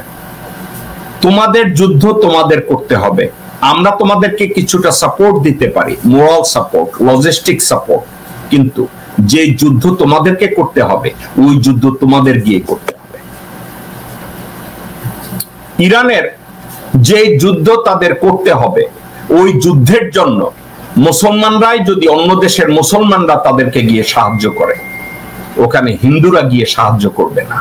তোমাদের যুদ্ধ তোমাদের করতে হবে, আমরা তোমাদেরকে কিছুটা সাপোর্ট দিতে পারি, মোরাল সাপোর্ট, লজিস্টিক সাপোর্ট, কিন্তু যে যুদ্ধ তোমাদেরকে করতে হবে ওই যুদ্ধ তোমাদের গিয়ে করতে হবে। ইরানের যে যুদ্ধ তাদের করতে হবে ওই যুদ্ধের জন্য মুসলমানরাই যদি অন্য দেশের মুসলমানরা তাদেরকে গিয়ে সাহায্য করে, ওখানে হিন্দুরা গিয়ে সাহায্য করবে না,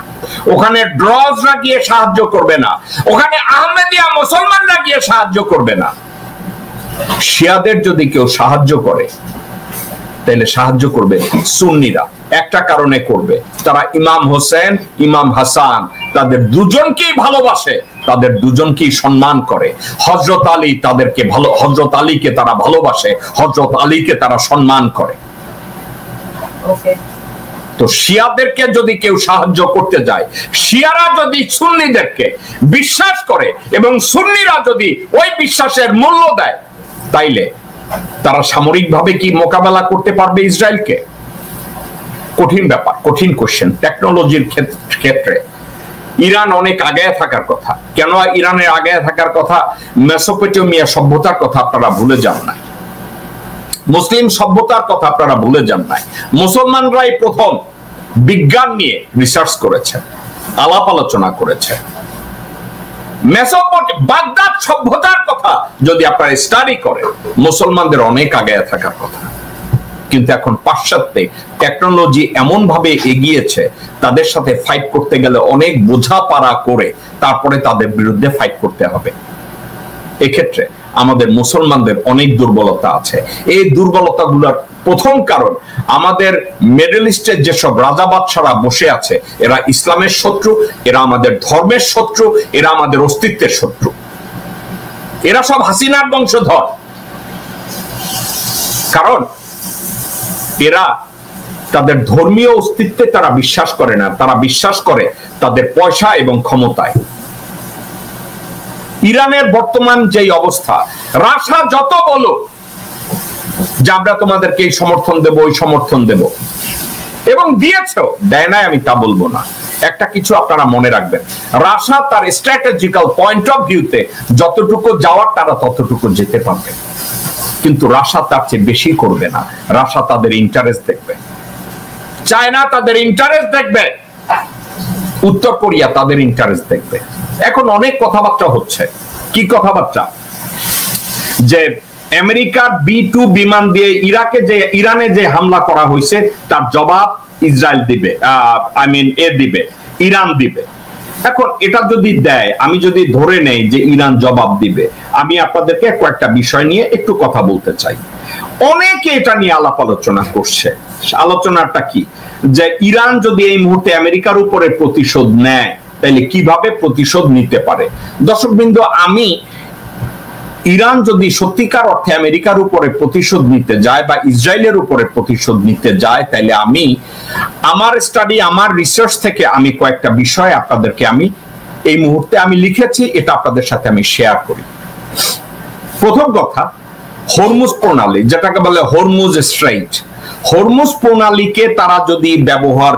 ওখানে ড্রজরা গিয়ে সাহায্য করবে না, ওখানে আহমেদিয়া মুসলমানরা গিয়ে সাহায্য করবে না। শিয়াদের যদি কেউ সাহায্য করে তাহলে সাহায্য করবে সুন্নিরা। একটা কারণে করবে, তারা ইমাম হোসেন ইমাম হাসান তাদের দুজনকেই ভালোবাসে, তাদের দুজনকেই সম্মান করে। হযরত আলী তাদেরকে ভালো, হযরত আলীকে তারা ভালোবাসে, হযরত আলীকে তারা সম্মান করে। তো শিয়াদেরকে যদি কেউ সাহায্য করতে যায়, শিয়ারা যদি সুন্নিদেরকে বিশ্বাস করে এবং সুন্নিরা যদি ওই বিশ্বাসের মূল্য দেয়, তাইলে তারা সামরিকভাবে কি মোকাবেলা করতে পারবে ইসরায়েলকে? কঠিন ব্যাপার, কঠিন কোশ্চেন। টেকনোলজির ক্ষেত্রে ইরান অনেক আগায় থাকার কথা। কেন ইরানের আগায় থাকার কথা? মেসোপটেমিয়া সভ্যতার কথা আপনারা ভুলে যান না, মুসলিম সভ্যতার কথা আপনারা ভুলে যান নাই। মুসলমানরাই প্রথম বিজ্ঞান নিয়ে রিসার্চ করেছে, আলাপ আলোচনা করেছে। বাগদাদ সভ্যতার কথা যদি আপনারা স্টাডি করেন, মুসলমানদের অনেক আগায় থাকার কথা। কিন্তু এখন পাশ্চাত্যে টেকনোলজি এমন ভাবে এগিয়েছে, তাদের সাথে ফাইট করতে গেলে অনেক বোঝাপড়া করে তারপরে তাদের বিরুদ্ধে ফাইট করতে হবে। এক্ষেত্রে আমাদের মুসলমানদের অনেক দুর্বলতা আছে। এই দুর্বলতাগুলোর প্রথম কারণ, আমাদের মিডল ইস্টের যেসব রাজা বাদশারা বসে আছে, এরা ইসলামের শত্রু, এরা আমাদের ধর্মের শত্রু, এরা আমাদের অস্তিত্বের শত্রু। এরা সব হাসিনার বংশধর। কারণ এরা তাদের ধর্মীয় অস্তিত্বে তারা বিশ্বাস করে না, তারা বিশ্বাস করে তাদের পয়সা এবং ক্ষমতায়। ইরানের বর্তমান যে অবস্থা, রাশিয়া যত বলো যে আমরা তোমাদেরকে এই সমর্থন দেব, ওই সমর্থন দেব, এবং দিয়েছো, দেয় নাই আমি তা বলবো না। একটা কিছু আপনারা মনে রাখবেন, রাশিয়া তার স্ট্র্যাটেজিক্যাল পয়েন্ট অফ ভিউতে যতটুকু যাওয়ার তারা ততটুকু যেতে পারবে, কিন্তু রাশিয়া তার চেয়ে বেশি করবে না। রাশিয়া তাদের ইন্টারেস্ট দেখবে, চায়না তাদের ইন্টারেস্ট দেখবে, উত্তর কোরিয়া তাদের ইন্টারেস্ট দেখবে। এখন অনেক কথাবার্তা হচ্ছে। কি কথাবার্তা? যে আমেরিকার B-2 বিমান দিয়ে ইরানে যে হামলা করা হয়েছে তার জবাব ইসরায়েল দিবে, দিবে, ইরান দিবে। এখন এটা যদি দেয়, আমি যদি ধরে নেই যে ইরান জবাব দিবে, আমি আপনাদেরকে কয়েকটা বিষয় নিয়ে একটু কথা বলতে চাই। অনেকে এটা নিয়ে আলাপ আলোচনা করছে। আলোচনাটা কি? যে ইরান যদি এই মুহূর্তে আমেরিকার উপরে প্রতিশোধ নেয়, তাহলে কিভাবে প্রতিশোধ নিতে পারে? দর্শকবৃন্দ, আমি ইরান যদি সত্যিকার অর্থে আমেরিকার উপরে প্রতিশোধ নিতে যায় বা ইসরায়েলের উপরে প্রতিশোধ নিতে যায়, তাহলে আমি আমার স্টাডি, আমার রিসার্চ থেকে আমি কয়েকটা বিষয় আপনাদেরকে আমি এই মুহূর্তে আমি লিখেছি, এটা আপনাদের সাথে আমি শেয়ার করি। প্রথম কথা, হরমুজ প্রণালী, যেটাকে বলে হরমুজ স্ট্রেইট, হরমুজ প্রণালীকে তারা যদি ব্যবহার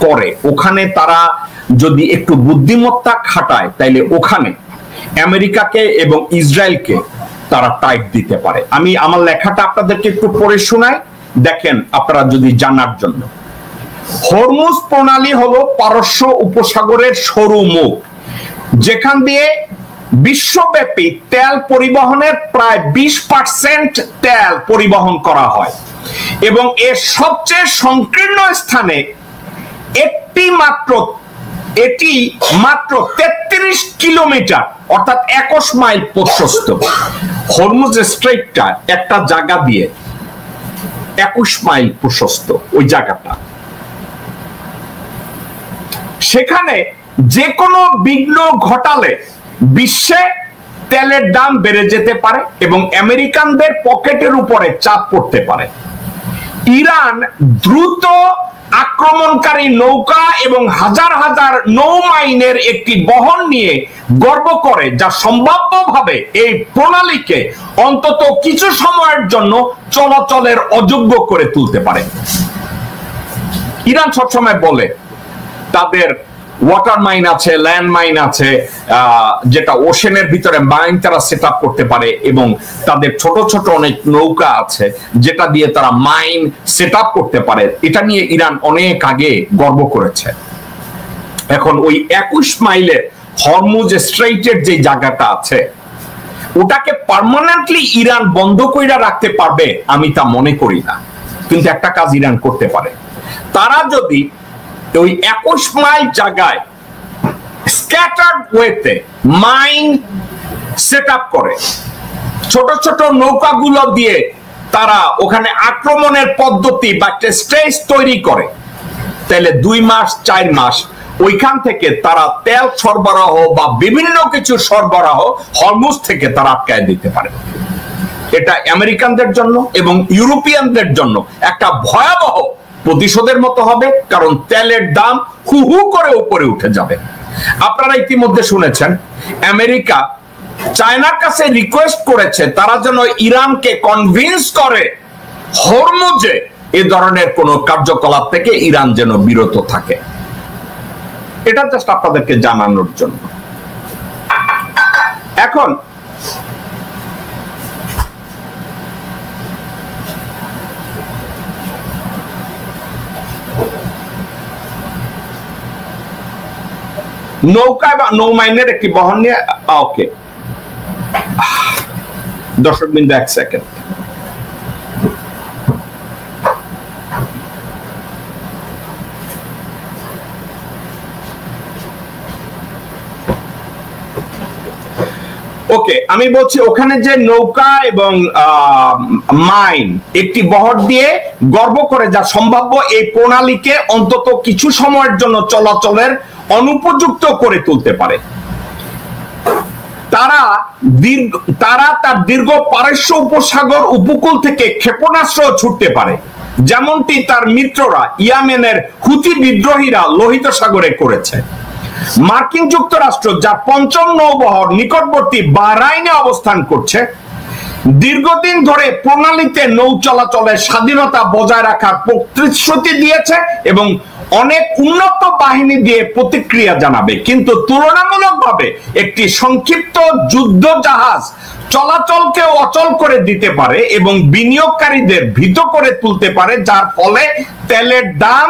করে, ওখানে তারা যদি একটু বুদ্ধিমত্তা খাটায়, তাইলে ওখানে আমেরিকাকে এবং ইসরায়েলকে তারা টাইট দিতে পারে। আমি আমার লেখাটা আপনাদেরকে একটু পড়ে শোনাই, দেখেন আপনারা যদি জানার জন্য। হরমুজ প্রণালী হলো পারস্য উপসাগরের সরু মুখ, যেখান দিয়ে বিশ্বব্যাপী তেল পরিবহনের প্রায় 20% তেল পরিবহন করা হয়, এবং এর সবচেয়ে সংকীর্ণ স্থানে এটি মাত্র 33 কিলোমিটার অর্থাৎ 21 মাইল প্রশস্ত। হরমুজ স্ট্রেইটটা একটা জায়গা দিয়ে 21 মাইল প্রশস্ত। ওই জায়গাটা, সেখানে যে কোনো বিঘ্ন ঘটালে বিশ্বে তেলের দাম বেড়ে যেতে পারে এবং আমেরিকানদের পকেটের উপরে চাপ পড়তে পারে। ইরান দ্রুত আক্রমণকারী নৌকা এবং হাজার হাজার নৌমাইনের একটি বহর নিয়ে গর্ব করে, যা সম্ভাব্যভাবে এই প্রণালীকে অন্তত কিছু সময়ের জন্য চলাচলের অযোগ্য করে তুলতে পারে। ইরান সবসময় বলে তাদের ওয়াটার মাইন আছে, ল্যান্ড মাইন আছে, যেটা ওশেনের ভিতরে মাইন তারা সেট আপ করতে পারে, এবং তাদের ছোট ছোট অনেক নৌকা আছে যেটা দিয়ে তারা মাইন সেট আপ করতে পারে। এটা নিয়ে ইরান অনেক আগে গর্ব করেছে। এখন ওই 21 মাইলের হরমুজ স্ট্রেইটের যে জায়গাটা আছে, ওটাকে পার্মানেন্টলি ইরান বন্ধ কইরা রাখতে পারবে আমি তা মনে করি না, কিন্তু একটা কাজ ইরান করতে পারে। তারা যদি ওই 21 মাইল জায়গায় স্ক্যাটার্ড ওয়েতে মাইন সেট আপ করে, ছোট ছোট নৌকাগুলো দিয়ে তারা ওখানে আক্রমণের পদ্ধতি বা স্টেজ তৈরি করে, তাহলে 2 মাস 4 মাস ওইখান থেকে তারা তেল সরবরাহ বা বিভিন্ন কিছু সরবরাহ হরমুজ থেকে তারা আটকায় দিতে পারে। এটা আমেরিকানদের জন্য এবং ইউরোপিয়ানদের জন্য একটা ভয়াবহ প্রতিশোধের মতো হবে, কারণ তেলের দাম হু হু করে উপরে উঠে যাবে। আপনারা ইতিমধ্যে শুনেছেন আমেরিকা চায়নার কাছে রিকোয়েস্ট করেছে তারা যেন ইরানকে কনভিন্স করে হরমুজে এই ধরনের কোন কার্যকলাপ থেকে ইরান যেন বিরত থাকে। এটা জাস্ট আপনাদেরকে জানানোর জন্য। এখন নৌকা বা নৌমাইনের একটি বহন নিয়ে, ওকে দর্শক বিন্দু 1 সেকেন্ড। ওকে, আমি বলছি ওখানে যে নৌকা এবং মাইন একটি বহর দিয়ে গর্ব করে, যা সম্ভাব্য এই প্রণালীকে অন্তত কিছু সময়ের জন্য চলাচলের অনুপযুক্ত করে তুলতে পারে। তারা তার দীর্ঘ পারস্য উপসাগর উপকূল থেকে ক্ষেপণাস্ত্র ছুটতে পারে, যেমনটি তার মিত্ররা ইয়েমেনের হুথি বিদ্রোহীরা লোহিত সাগরে করেছে। মার্কিন যুক্তরাষ্ট্র, যার ৫ম নৌবহর নিকটবর্তী বাহরাইনে অবস্থান করছে, দীর্ঘদিন ধরে প্রণালীতে নৌ চলাচলের স্বাধীনতা বজায় রাখার প্রতিশ্রুতি দিয়েছে এবং অনেক উন্নত বাহিনী দিয়ে প্রতিক্রিয়া জানাবে, কিন্তু তুলনামূলকভাবে একটি সংক্ষিপ্ত যুদ্ধ জাহাজ চলাচলকে অচল করে দিতে পারে এবং বিনিয়োগকারীদের ভীত করে তুলতে পারে, যার ফলে তেলের দাম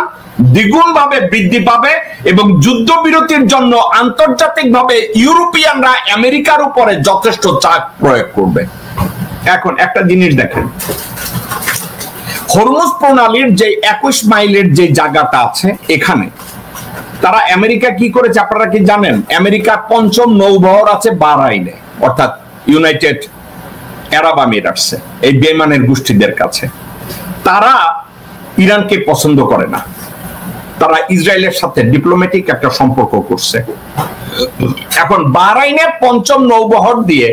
দ্বিগুণ ভাবে বৃদ্ধি পাবে এবং যুদ্ধবিরতির জন্য আন্তর্জাতিকভাবে ইউরোপিয়ানরা আমেরিকার উপরে যথেষ্ট চাপ প্রয়োগ করবে। এখন একটা জিনিস দেখেন, হরমুজ প্রণালীর যে 21 মাইলের যে জায়গাটা আছে, এখানে তারা আমেরিকা কি করেছে আপনারা কি জানেন? আমেরিকার ৫ম নৌবহর আছে বাহরাইনে, অর্থাৎ ইউনাইটেড আরব আমিরাটসে, এই বেইমানের গোষ্ঠীদের কাছে। তারা ইরানকে পছন্দ করে না, তারা ইসরায়েলের সাথে ডিপ্লোম্যাটিক একটা সম্পর্ক করছে। এখন বাহরাইনের ৫ম নৌবহর দিয়ে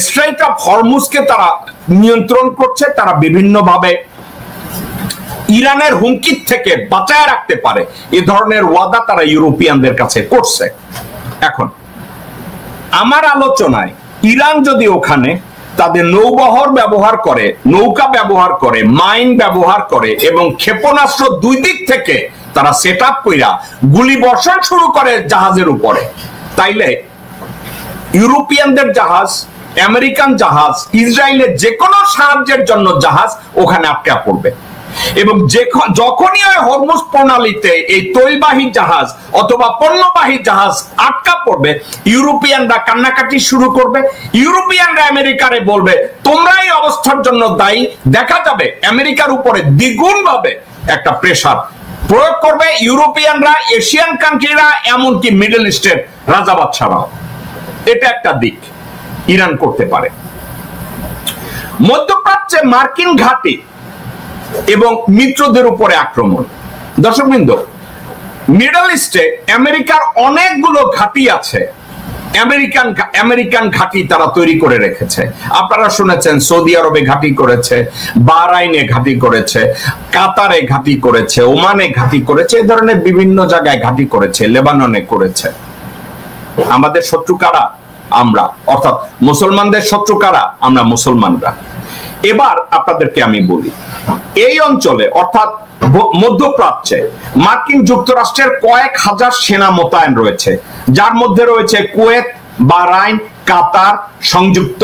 স্ট্রেইট অফ হরমুজকে তারা নিয়ন্ত্রণ করছে। তারা বিভিন্ন ভাবে ইরানের হুমকির থেকে বাঁচায় রাখতে পারে এই ধরনের ওয়াদা তারা ইউরোপিয়ানদের কাছে করছে। এখন আমার আলোচনায় ইরান যদি ওখানে তাদের নৌবহর ব্যবহার করে, নৌকা ব্যবহার করে, মাইন ব্যবহার করে এবং ক্ষেপণাস্ত্র 2 দিক থেকে তারা সেট আপ কইরা গুলি বর্ষণ শুরু করে জাহাজের উপরে, তাইলে ইউরোপিয়ানদের জাহাজ, আমেরিকান জাহাজ, ইসরায়েলের যে কোনো সাহায্যের জন্য জাহাজ ওখানে আটকা পড়বে। এবং যখনই ওই হরমুজ প্রণালীতে এই তৈলবাহী জাহাজ অথবা পণ্যবাহী জাহাজ আটকা পড়বে, ইউরোপিয়ানরা কান্নাকাটি শুরু করবে। ইউরোপিয়ানরা আমেরিকারে বলবে তোমরা এই অবস্থার জন্য দায়ী। দেখা যাবে আমেরিকার উপরে দ্বিগুণ ভাবে একটা প্রেসার প্রয়োগ করবে ইউরোপিয়ানরা, এশিয়ান কান্ট্রিরা, এমনকি মিডল ইস্টের রাজা বাদশারাও। এটা একটা দিক ইরান করতে পারে। মধ্যপ্রাচ্যে মার্কিন ঘাঁটি এবং মিত্রদের উপরে আক্রমণ। দর্শকবৃন্দ, মিডল ইস্টে আমেরিকার অনেকগুলো ঘাঁটি আছে, আমেরিকান ঘাঁটি তারা তৈরি করে রেখেছে। আপনারা শুনেছেন সৌদি আরবে ঘাঁটি করেছে, বাহরাইনে ঘাঁটি করেছে, কাতারে ঘাঁটি করেছে, ওমানে ঘাঁটি করেছে, এই ধরনের বিভিন্ন জায়গায় ঘাঁটি করেছে, লেবাননে করেছে। আমাদের শত্রু কারা? আমরা, অর্থাৎ মুসলমানদের শত্রু কারা? আমরা মুসলমানরা। এবার আপনাদেরকে আমি বলি, এই অঞ্চলে অর্থাৎ মধ্যপ্রাচ্যে মার্কিন যুক্তরাষ্ট্রের কয়েক হাজার সেনা মোতায়েন রয়েছে, যার মধ্যে রয়েছে কুয়েত, বাহরাইন, কাতার, সংযুক্ত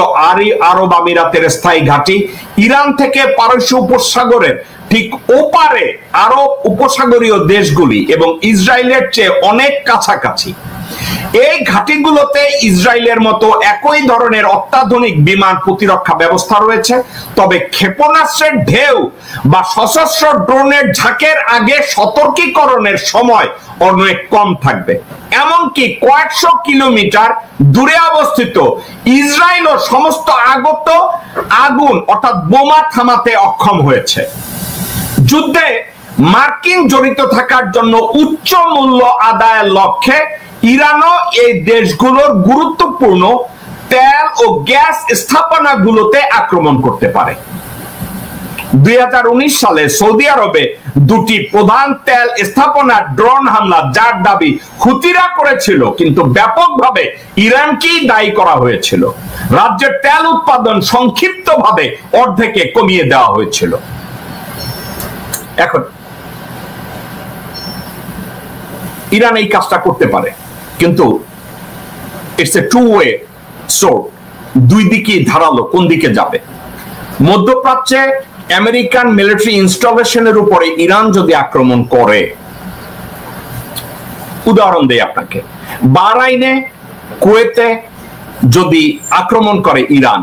আরব আমিরাতের স্থায়ী ঘাঁটি, ইরান থেকে পারস্য উপসাগরের ঠিক ওপারে আরব উপসাগরীয় দেশগুলি এবং ইসরায়েলের চেয়ে অনেক কাছাকাছি। এই ঘাঁটিগুলোতে ইসরায়েলের মতো একই ধরনের অত্যাধুনিক বিমান প্রতিরক্ষা ব্যবস্থা রয়েছে, তবে ক্ষেপণাস্ত্রের ঢেউ বা সশস্ত্র ড্রোনের ঝাঁকের আগে সতর্কীকরণের সময় অনেক কম থাকবে। এমনকি কয়েকশো কিলোমিটার দূরে অবস্থিত ইসরায়েলও সমস্ত আগত আগুন অর্থাৎ বোমা থামাতে অক্ষম হয়েছে। যুদ্ধে মার্কিন জড়িত থাকার জন্য উচ্চ মূল্য আদায়ের লক্ষ্যে ইরানও এই দেশগুলোর গুরুত্বপূর্ণ তেল ও গ্যাস স্থাপনাগুলোতে আক্রমণ করতে পারে। 2019 সালে সৌদি আরবে দুটি প্রধান তেল স্থাপনা ড্রোন হামলা, যার দাবি হুতিরা করেছিল, কিন্তু ব্যাপকভাবে ইরানকেই দায়ী করা হয়েছিল। রাজ্যের তেল উৎপাদন সংক্ষিপ্তভাবে অর্ধেকে কমিয়ে দেওয়া হয়েছিল। এখন ইরান এই কাজটা করতে পারে, কিন্তু it's a two way sword, দুই দিকেই ধারালো, কোন দিকে যাবে। মধ্যপ্রাচ্যে আমেরিকান মিলিটারি ইনস্টলেশনের উপরে ইরান যদি আক্রমণ করে, উদাহরণ দেই আপনাকে, বাহরাইনে, কুয়েতে যদি আক্রমণ করে ইরান,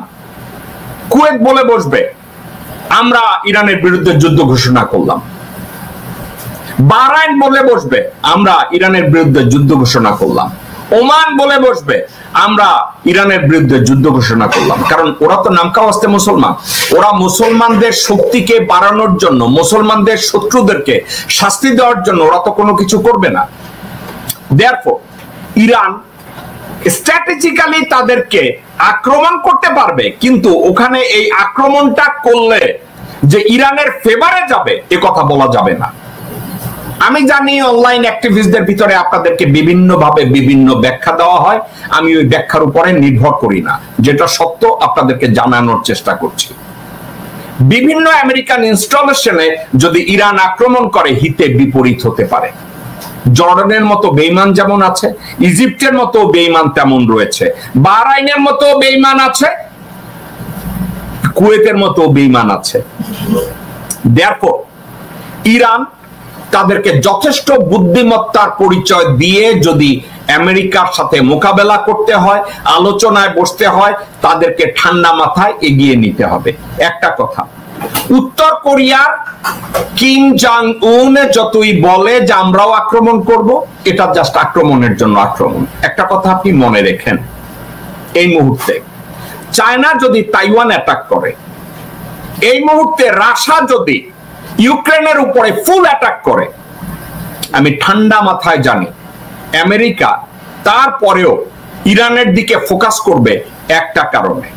কুয়েত বলে বসবে আমরা ইরানের বিরুদ্ধে যুদ্ধ ঘোষণা করলাম, বাহরাইন বলে বসবে আমরা ইরানের বিরুদ্ধে যুদ্ধ ঘোষণা করলাম, ওমান বলে বসবে আমরা ইরানের বিরুদ্ধে যুদ্ধ ঘোষণা করলাম। কারণ ওরা তো নামকা ওয়াস্তে মুসলমান, ওরা মুসলমানদের শক্তিকে বাড়ানোর জন্য, মুসলমানদের শত্রুদেরকে শাস্তি দেওয়ার জন্য ওরা তো কোনো কিছু করবে না। দেয়ারফর ইরান স্ট্র্যাটেজিক্যালি তাদেরকে আক্রমণ করতে পারবে, কিন্তু ওখানে এই আক্রমণটা করলে যে ইরানের ফেভারে যাবে এ কথা বলা যাবে না। আমি জানি অনলাইন অ্যাক্টিভিস্টদের ভিতরে আপনাদেরকে বিভিন্ন ভাবে বিভিন্ন ব্যাখ্যা দেওয়া হয়, আমি ওই ব্যাখ্যার উপরে নির্ভর করি না, যেটা সত্য আপনাদেরকে জানানোর চেষ্টা করছি। বিভিন্ন আমেরিকান ইনস্টলেশনে যদি ইরান আক্রমণ করে হিতে বিপরীত হতে পারে। জর্ডানের মতো বেঈমান যেমন আছে, ইজিপ্টের মতো বেঈমান তেমন রয়েছে, বাহরাইনের মতো বেঈমান আছে, কুয়েতের মতো বেঈমান আছে। দেয়ারফর ইরান তাদেরকে যথেষ্ট বুদ্ধিমত্তার পরিচয় দিয়ে যদি আমেরিকার সাথে মোকাবেলা করতে হয়, আলোচনায় বসতে হয়, তাদেরকে ঠান্ডা মাথায় এগিয়ে নিতে হবে। একটা কথা, উত্তর কোরিয়ার কিম জং উন যতই বলে যে আমরাও আক্রমণ করব, এটা জাস্ট আক্রমণের জন্য আক্রমণ। একটা কথা আপনি মনে রেখেন, এই মুহূর্তে চায়না যদি তাইওয়ান অ্যাটাক করে, এই মুহূর্তে রাশিয়া যদি ইউক্রেনের উপরে ফুল অ্যাটাক করে, আমি ঠান্ডা মাথায় জানি আমেরিকা তারপরেও ইরানের দিকে ফোকাস করবে একটা কারণে,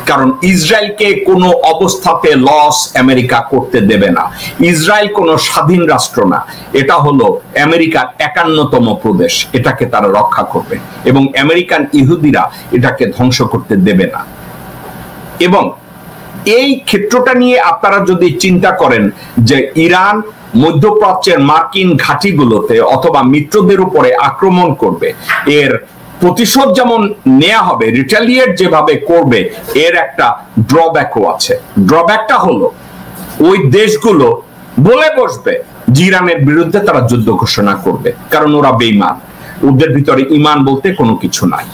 কারণ ইসরায়েলকে কোনো অবস্থাতে লস আমেরিকা করতে দেবে না। ইসরায়েল কোনো স্বাধীন রাষ্ট্র না, এটা হলো আমেরিকার 51তম প্রদেশ, এটাকে তারা রক্ষা করবে এবং আমেরিকান ইহুদিরা এটাকে ধ্বংস করতে দেবে না। এবং এই ক্ষেত্রটা নিয়ে আপনারা যদি চিন্তা করেন যে ইরান মধ্যপ্রাচ্যের মার্কিন ঘাঁটিগুলোতে অথবা মিত্রদের উপরে আক্রমণ করবে, এর প্রতিশোধ যেমন নেওয়া হবে, রিটালিয়েট যেভাবে করবে, এর একটা ড্রব্যাকও আছে। ড্রব্যাকটা হলো ওই দেশগুলো বলে বসবে যে ইরানের বিরুদ্ধে তারা যুদ্ধ ঘোষণা করবে, কারণ ওরা বেঈমান, ওদের ভিতরে ঈমান বলতে কোনো কিছু নাই।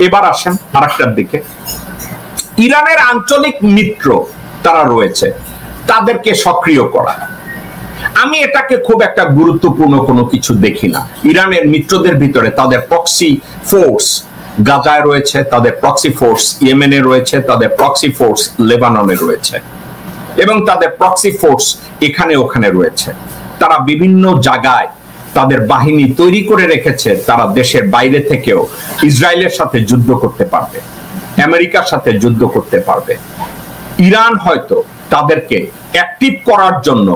এবার আসেন আরেকটার দিকে, ইরানের আঞ্চলিক মিত্র তারা রয়েছে, তাদেরকে সক্রিয় করা, আমি এটাকে খুব একটা গুরুত্বপূর্ণ কোনো কিছু দেখি না। ইরানের মিত্রদের ভিতরে তাদের প্রক্সি ফোর্স গাজায় রয়েছে তাদের প্রক্সি ফোর্স, ইয়েমেনে রয়েছে তাদের প্রক্সি ফোর্স, লেবাননে রয়েছে, এবং তাদের প্রক্সি ফোর্স এখানে ওখানে রয়েছে। তারা বিভিন্ন জায়গায় তাদের বাহিনী তৈরি করে রেখেছে। তারা দেশের বাইরে থেকেও ইসরায়েলের সাথে যুদ্ধ করতে পারবে, আমেরিকার সাথে যুদ্ধ করতে পারবে। ইরান হয়তো তাদেরকে অ্যাক্টিভ করার জন্য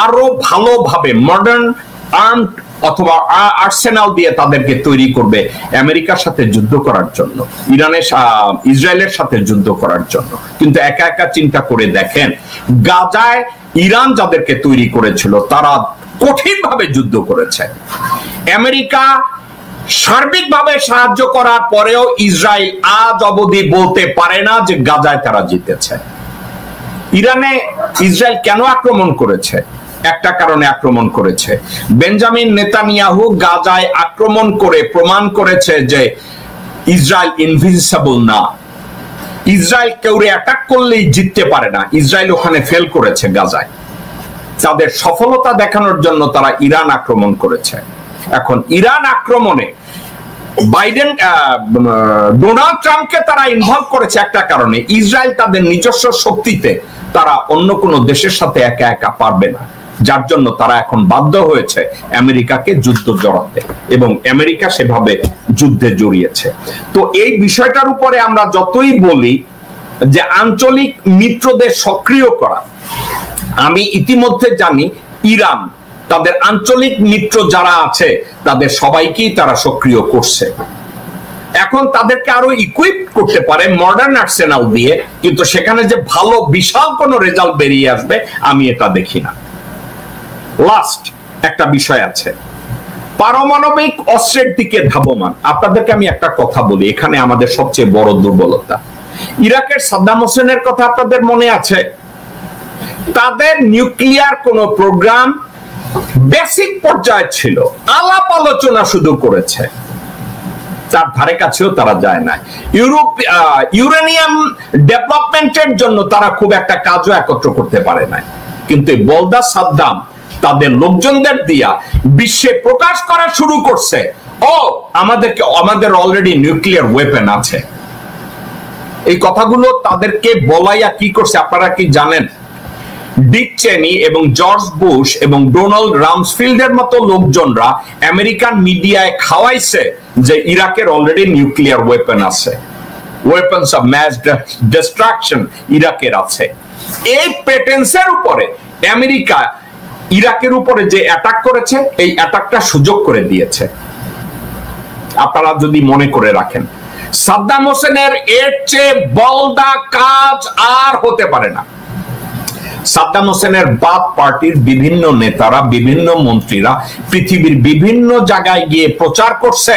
আরো ভালোভাবে মডার্ন আর্মড অথবা আর্সেনাল দিয়ে তাদেরকে তৈরি করবে আমেরিকার সাথে যুদ্ধ করার জন্য, ইসরায়েলের সাথে যুদ্ধ করার জন্য। কিন্তু একা একা চিন্তা করে দেখেন, গাজায় ইরান যাদেরকে তৈরি করেছিল তারা কঠিনভাবে যুদ্ধ করেছে। আমেরিকা সার্বিকভাবে সাহায্য করার পরেও ইসরায়েল আজ অবধি বলতে পারে না যে গাজায় তারা জিতেছে। ইরানে ইসরায়েল কেন আক্রমণ করেছে? একটা কারণে আক্রমণ করেছে, বেঞ্জামিন নেতানিয়াহু গাজায় আক্রমণ করে প্রমাণ করেছে যে ইসরায়েল ইনভিজিবল না। ইসরায়েল কেউ অ্যাটাক করলেই জিততে পারে না। ইসরায়েল ওখানে ফেল করেছে গাজায়। তাদের সফলতা দেখানোর জন্য তারা ইরান আক্রমণ করেছে। এখন ইরান আক্রমণে ডোনাল্ড ট্রাম্পকে তারা ইনভলভ করেছে একটা কারণে, ইসরায়েল তাদের নিজস্ব শক্তিতে তারা অন্য কোনো দেশের সাথে একা একা পারবে না, যার জন্য তারা এখন বাধ্য হয়েছে আমেরিকাকে যুদ্ধ জড়াতে, এবং আমেরিকা সেভাবে যুদ্ধে জড়িয়েছে। তো এই বিষয়টার উপরে আমরা যতই বলি যে আঞ্চলিক মিত্রদের সক্রিয় করা, আমি ইতিমধ্যে জানি ইরান তাদের আঞ্চলিক মিত্র যারা আছে তাদের সবাইকেই তারা সক্রিয় করছে। এখন তাদেরকে আরো ইকুইপ করতে পারে মডার্ন আর্সেনাল দিয়ে, কিন্তু সেখানে যে ভালো বিশাল কোন রেজাল্ট বেরিয়ে আসবে আমি এটা দেখি না। লাস্ট একটা বিষয় আছে, পারমাণবিক অস্ত্রের দিকে ধাবমান। আপনাদেরকে আমি একটা কথা বলি, এখানে আমাদের সবচেয়ে বড় দুর্বলতা। ইরাকের সাদ্দাম হোসেনের কথা আপনাদের মনে আছে? তাদের নিউক্লিয়ার কোন প্রোগ্রাম বেসিক পর্যায়ে ছিল, আলাপ আলোচনা শুধু করেছে, তার ধারে কাছেও তারা যায় না। ইউরেনিয়াম ডেভেলপমেন্টের জন্য তারা খুব একটা কাজও একত্র করতে পারে না। কিন্তু বলদা সাদ্দাম তাদের লোকজনদের দিয়া বিশ্বে প্রকাশ করা শুরু করছে, আমাদের অলরেডি নিউক্লিয়ার ওয়েপন আছে। এই কথাগুলো তাদেরকে বলাইয়া কি করছে আপনারা কি জানেন? ডিক চেনি এবং জর্জ বুশ এবং ডোনাল্ড রামসফিল্ডের মতো লোকজনরা আমেরিকান মিডিয়ায় খাওয়াইছে যে ইরাকের অলরেডি নিউক্লিয়ার ওয়েপন আছে, ওয়েপনস অফ ম্যাস ডিস্ট্রাকশন ইরাকের আছে। এই প্রেটেন্সের উপরে আমেরিকা ইরাকের উপরে যে অ্যাটাক করেছে, এই অ্যাটাকটা সুযোগ করে দিয়েছে। আপনারা যদি মনে করে রাখেন, সাদ্দাম হোসেনের এর চেয়ে বলদা কাজ আর হতে পারে না। সাদ্দাম হোসেনের বাথ পার্টির বিভিন্ন নেতারা, বিভিন্ন মন্ত্রীরা পৃথিবীর বিভিন্ন জায়গায় গিয়ে প্রচার করছে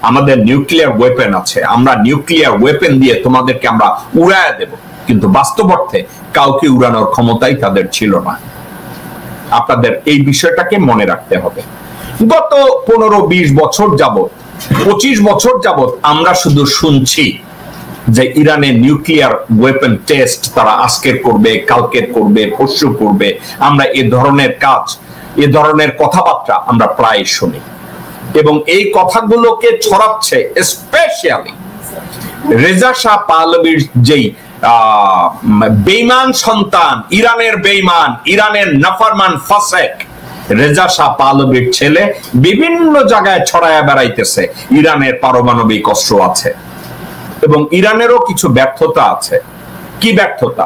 আমাদের নিউক্লিয়ার ওয়েপন আছে, আমরা নিউক্লিয়ার ওয়েপন দিয়ে তোমাদেরকে আমরা উড়ায় দেব। কিন্তু বাস্তব অর্থে কাউকে উড়ানোর ক্ষমতাই তাদের ছিল না। আপনাদের এই বিষয়টাকে মনে রাখতে হবে। গত 15-20 বছর যাবত, 25 বছর যাবত আমরা শুধু শুনছি যে ইরানের নিউক্লিয়ার ওয়েপন টেস্ট তারা আজকের করবে, কালকের করবে, পরশু করবে। আমরা এ ধরনের কাজ, এ ধরনের কথাবার্তা আমরা প্রায় শুনি, এবং এই কথাগুলোকে ছড়াচ্ছে স্পেশালি রেজা শাহ পাহলভির যেই বেঈমান সন্তান, ইরানের বেঈমান, ইরানের নাফরমান ফাসেক রেজা শাহ পাহলভির ছেলে বিভিন্ন জায়গায় ছড়ায়া বেড়াইতেছে ইরানের পারমাণবিক অস্ত্র আছে, এবং ইরানেরও কিছু ব্যর্থতা আছে। কি ব্যর্থতা?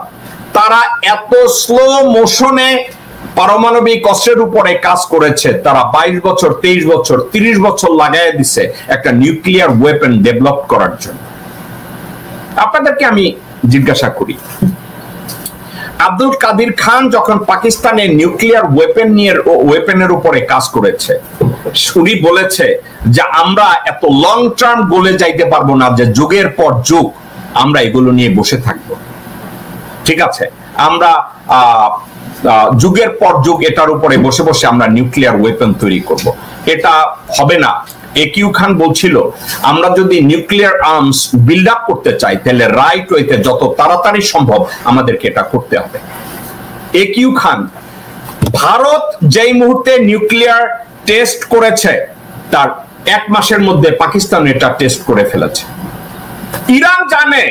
তারা এত স্লো মোশনে পারমাণবিক অস্ত্রের উপরে কাজ করেছে, তারা 22 বছর, 23 বছর, 30 বছর লাগাই দিছে একটা নিউক্লিয়ার ওয়েপন ডেভেলপ করার জন্য। আপনাদেরকে আমি জিজ্ঞাসা করি, আব্দুল কাদির খান যখন পাকিস্তানের নিউক্লিয়ার ওয়েপনের উপরে কাজ করেছে, উনি বলেছে যে আমরা এত লং টার্ম গোলে যাইতে পারবো না, যে যুগের পর যুগ আমরা এগুলো নিয়ে বসে থাকবো। ঠিক আছে, আমরা যুগের পর যুগ এটার উপরে বসে বসে আমরা নিউক্লিয়ার ওয়েপন তৈরি করব, এটা হবে না। একিউ খান বলছিল আমরা যদি নিউক্লিয়ার আর্মস বিল্ড আপ করতে চাই তাহলে রাইট ওয়েতে যত তাড়াতাড়ি সম্ভব আমাদেরকে এটা করতে হবে। একিউ খান, ভারত যেই মুহূর্তে নিউক্লিয়ার টেস্ট করেছে তার 1 মাসের মধ্যে পাকিস্তান এটা টেস্ট করে ফেলেছে। ইরান জানে,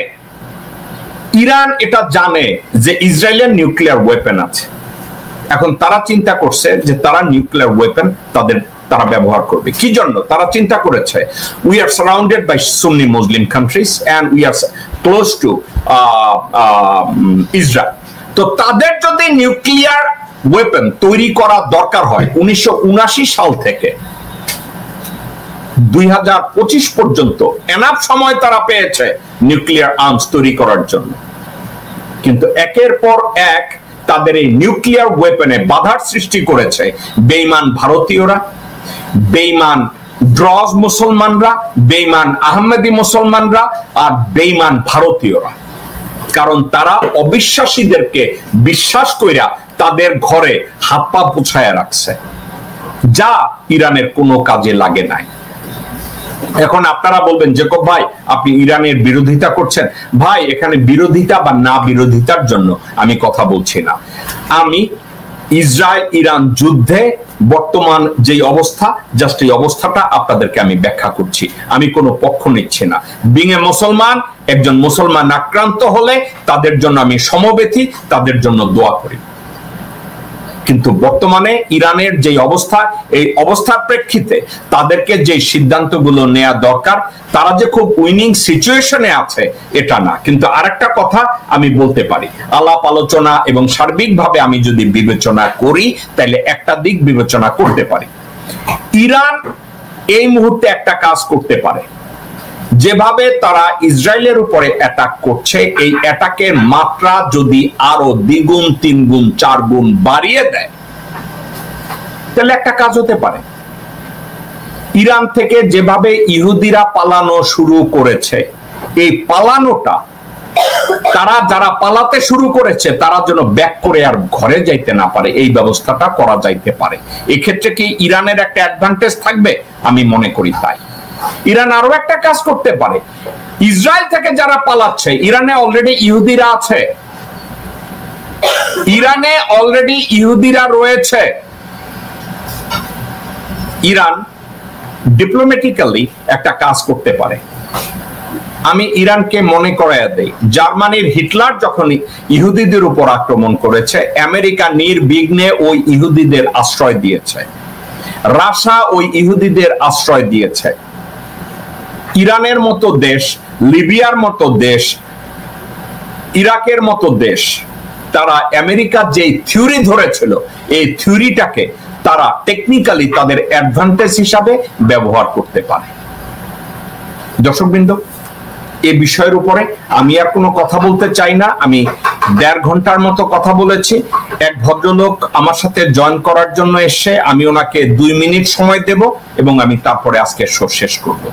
ইরান এটা জানে যে ইসরায়েলের নিউক্লিয়ার ওয়েপন আছে। এখন তারা চিন্তা করছে যে তারা নিউক্লিয়ার ওয়েপন তারা ব্যবহার করবে। কি জন্য তারা চিন্তা করেছে? We are surrounded by Sunni Muslim countries and we are close to Israel. তো তাদের যদি নিউক্লিয়ার ওয়েপন তৈরি করা দরকার হয় 1979 সাল থেকে 2025 পর্যন্ত এনাফ সময় তারা পেয়েছে নিউক্লিয়ার আর্মস তৈরি করার জন্য। কিন্তু একের পর এক তাদের এই নিউক্লিয়ার ওয়েপনে বাধার সৃষ্টি করেছে বেঈমান ভারতীয়রা, বেঈমান ড্রজ মুসলমানরা, বেঈমান আহমেদি মুসলমানরা আর বেঈমান ভারতীয়রা। কারণ তারা অবিশ্বাসীদেরকে বিশ্বাস কইরা তাদের ঘরে হাত পা পুছায়া রাখছে, যা ইরানের কোনো কাজে লাগে নাই। এখন আপনারা বলবেন জেকব ভাই আপনি ইরানের বিরোধিতা করছেন। ভাই এখানে বিরোধিতা বা না বিরোধিতার জন্য আমি কথা বলছি না। আমি ইসরায়েল ইরান যুদ্ধে বর্তমান যে অবস্থা, জাস্ট এই অবস্থাটা আপনাদেরকে আমি ব্যাখ্যা করছি। আমি কোনো পক্ষ নিচ্ছি না। বিং এ মুসলমান, একজন মুসলমান আক্রান্ত হলে তাদের জন্য আমি সমবেথী, তাদের জন্য দোয়া করি। কিন্তু বর্তমানে ইরানের যে অবস্থা, এই অবস্থার প্রেক্ষিতে তাদেরকে যে সিদ্ধান্তগুলো নেওয়া দরকার, তারা যে খুব উইনিং সিচুয়েশনে আছে এটা না। কিন্তু আরেকটা কথা আমি বলতে পারি, আলাপ আলোচনা এবং সার্বিকভাবে আমি যদি বিবেচনা করি তাহলে একটা দিক বিবেচনা করতে পারি। ইরান এই মুহূর্তে একটা কাজ করতে পারে, যেভাবে তারা ইসরায়েলের উপরে অ্যাটাক করছে, এই অ্যাটাকের মাত্রা যদি আরো দ্বিগুণ, তিনগুণ, চারগুণ বাড়িয়ে দেয় তাহলে একটা কাজ হতে পারে। ইরান থেকে যেভাবে ইহুদিরা পালানো শুরু করেছে, এই পালানোটা তারা যারা পালাতে শুরু করেছে তারা যেন ব্যাক করে আর ঘরে যাইতে না পারে, এই ব্যবস্থাটা করা যাইতে পারে। এক্ষেত্রে কি ইরানের একটা অ্যাডভান্টেজ থাকবে? আমি মনে করি তাই। ইরান আরো একটা কাজ করতে পারে, ইসরায়েল থেকে যারা পালাচ্ছে, ইরানে অলরেডি ইহুদিরা আছে, ইরানে অলরেডি ইহুদিরা রয়েছে। ইরান ডিপ্লোম্যাটিক্যালি একটা কাজ করতে পারে। আমি ইরানকে মনে করাইয়া দেই, জার্মানির হিটলার যখন ইহুদিদের উপর আক্রমণ করেছে, আমেরিকা নির্বিঘ্নে ওই ইহুদিদের আশ্রয় দিয়েছে, রাশিয়া ওই ইহুদিদের আশ্রয় দিয়েছে। ইরানের মতো দেশ, লিবিয়ার মতো দেশ, ইরাকের মতো দেশ, তারা আমেরিকার যে থিওরি ধরেছিল এই থিওরিটাকে তারা টেকনিক্যালি তাদের অ্যাডভান্টেজ হিসাবে ব্যবহার করতে পারে। দর্শকবৃন্দ, এই বিষয়ের উপরে আমি আর কোনো কথা বলতে চাই না। আমি 1.5 ঘন্টার মতো কথা বলেছি। এক ভদ্রলোক আমার সাথে জয়েন করার জন্য এসে আমি ওনাকে 2 মিনিট সময় দেব এবং আমি তারপরে আজকের শো শেষ করব।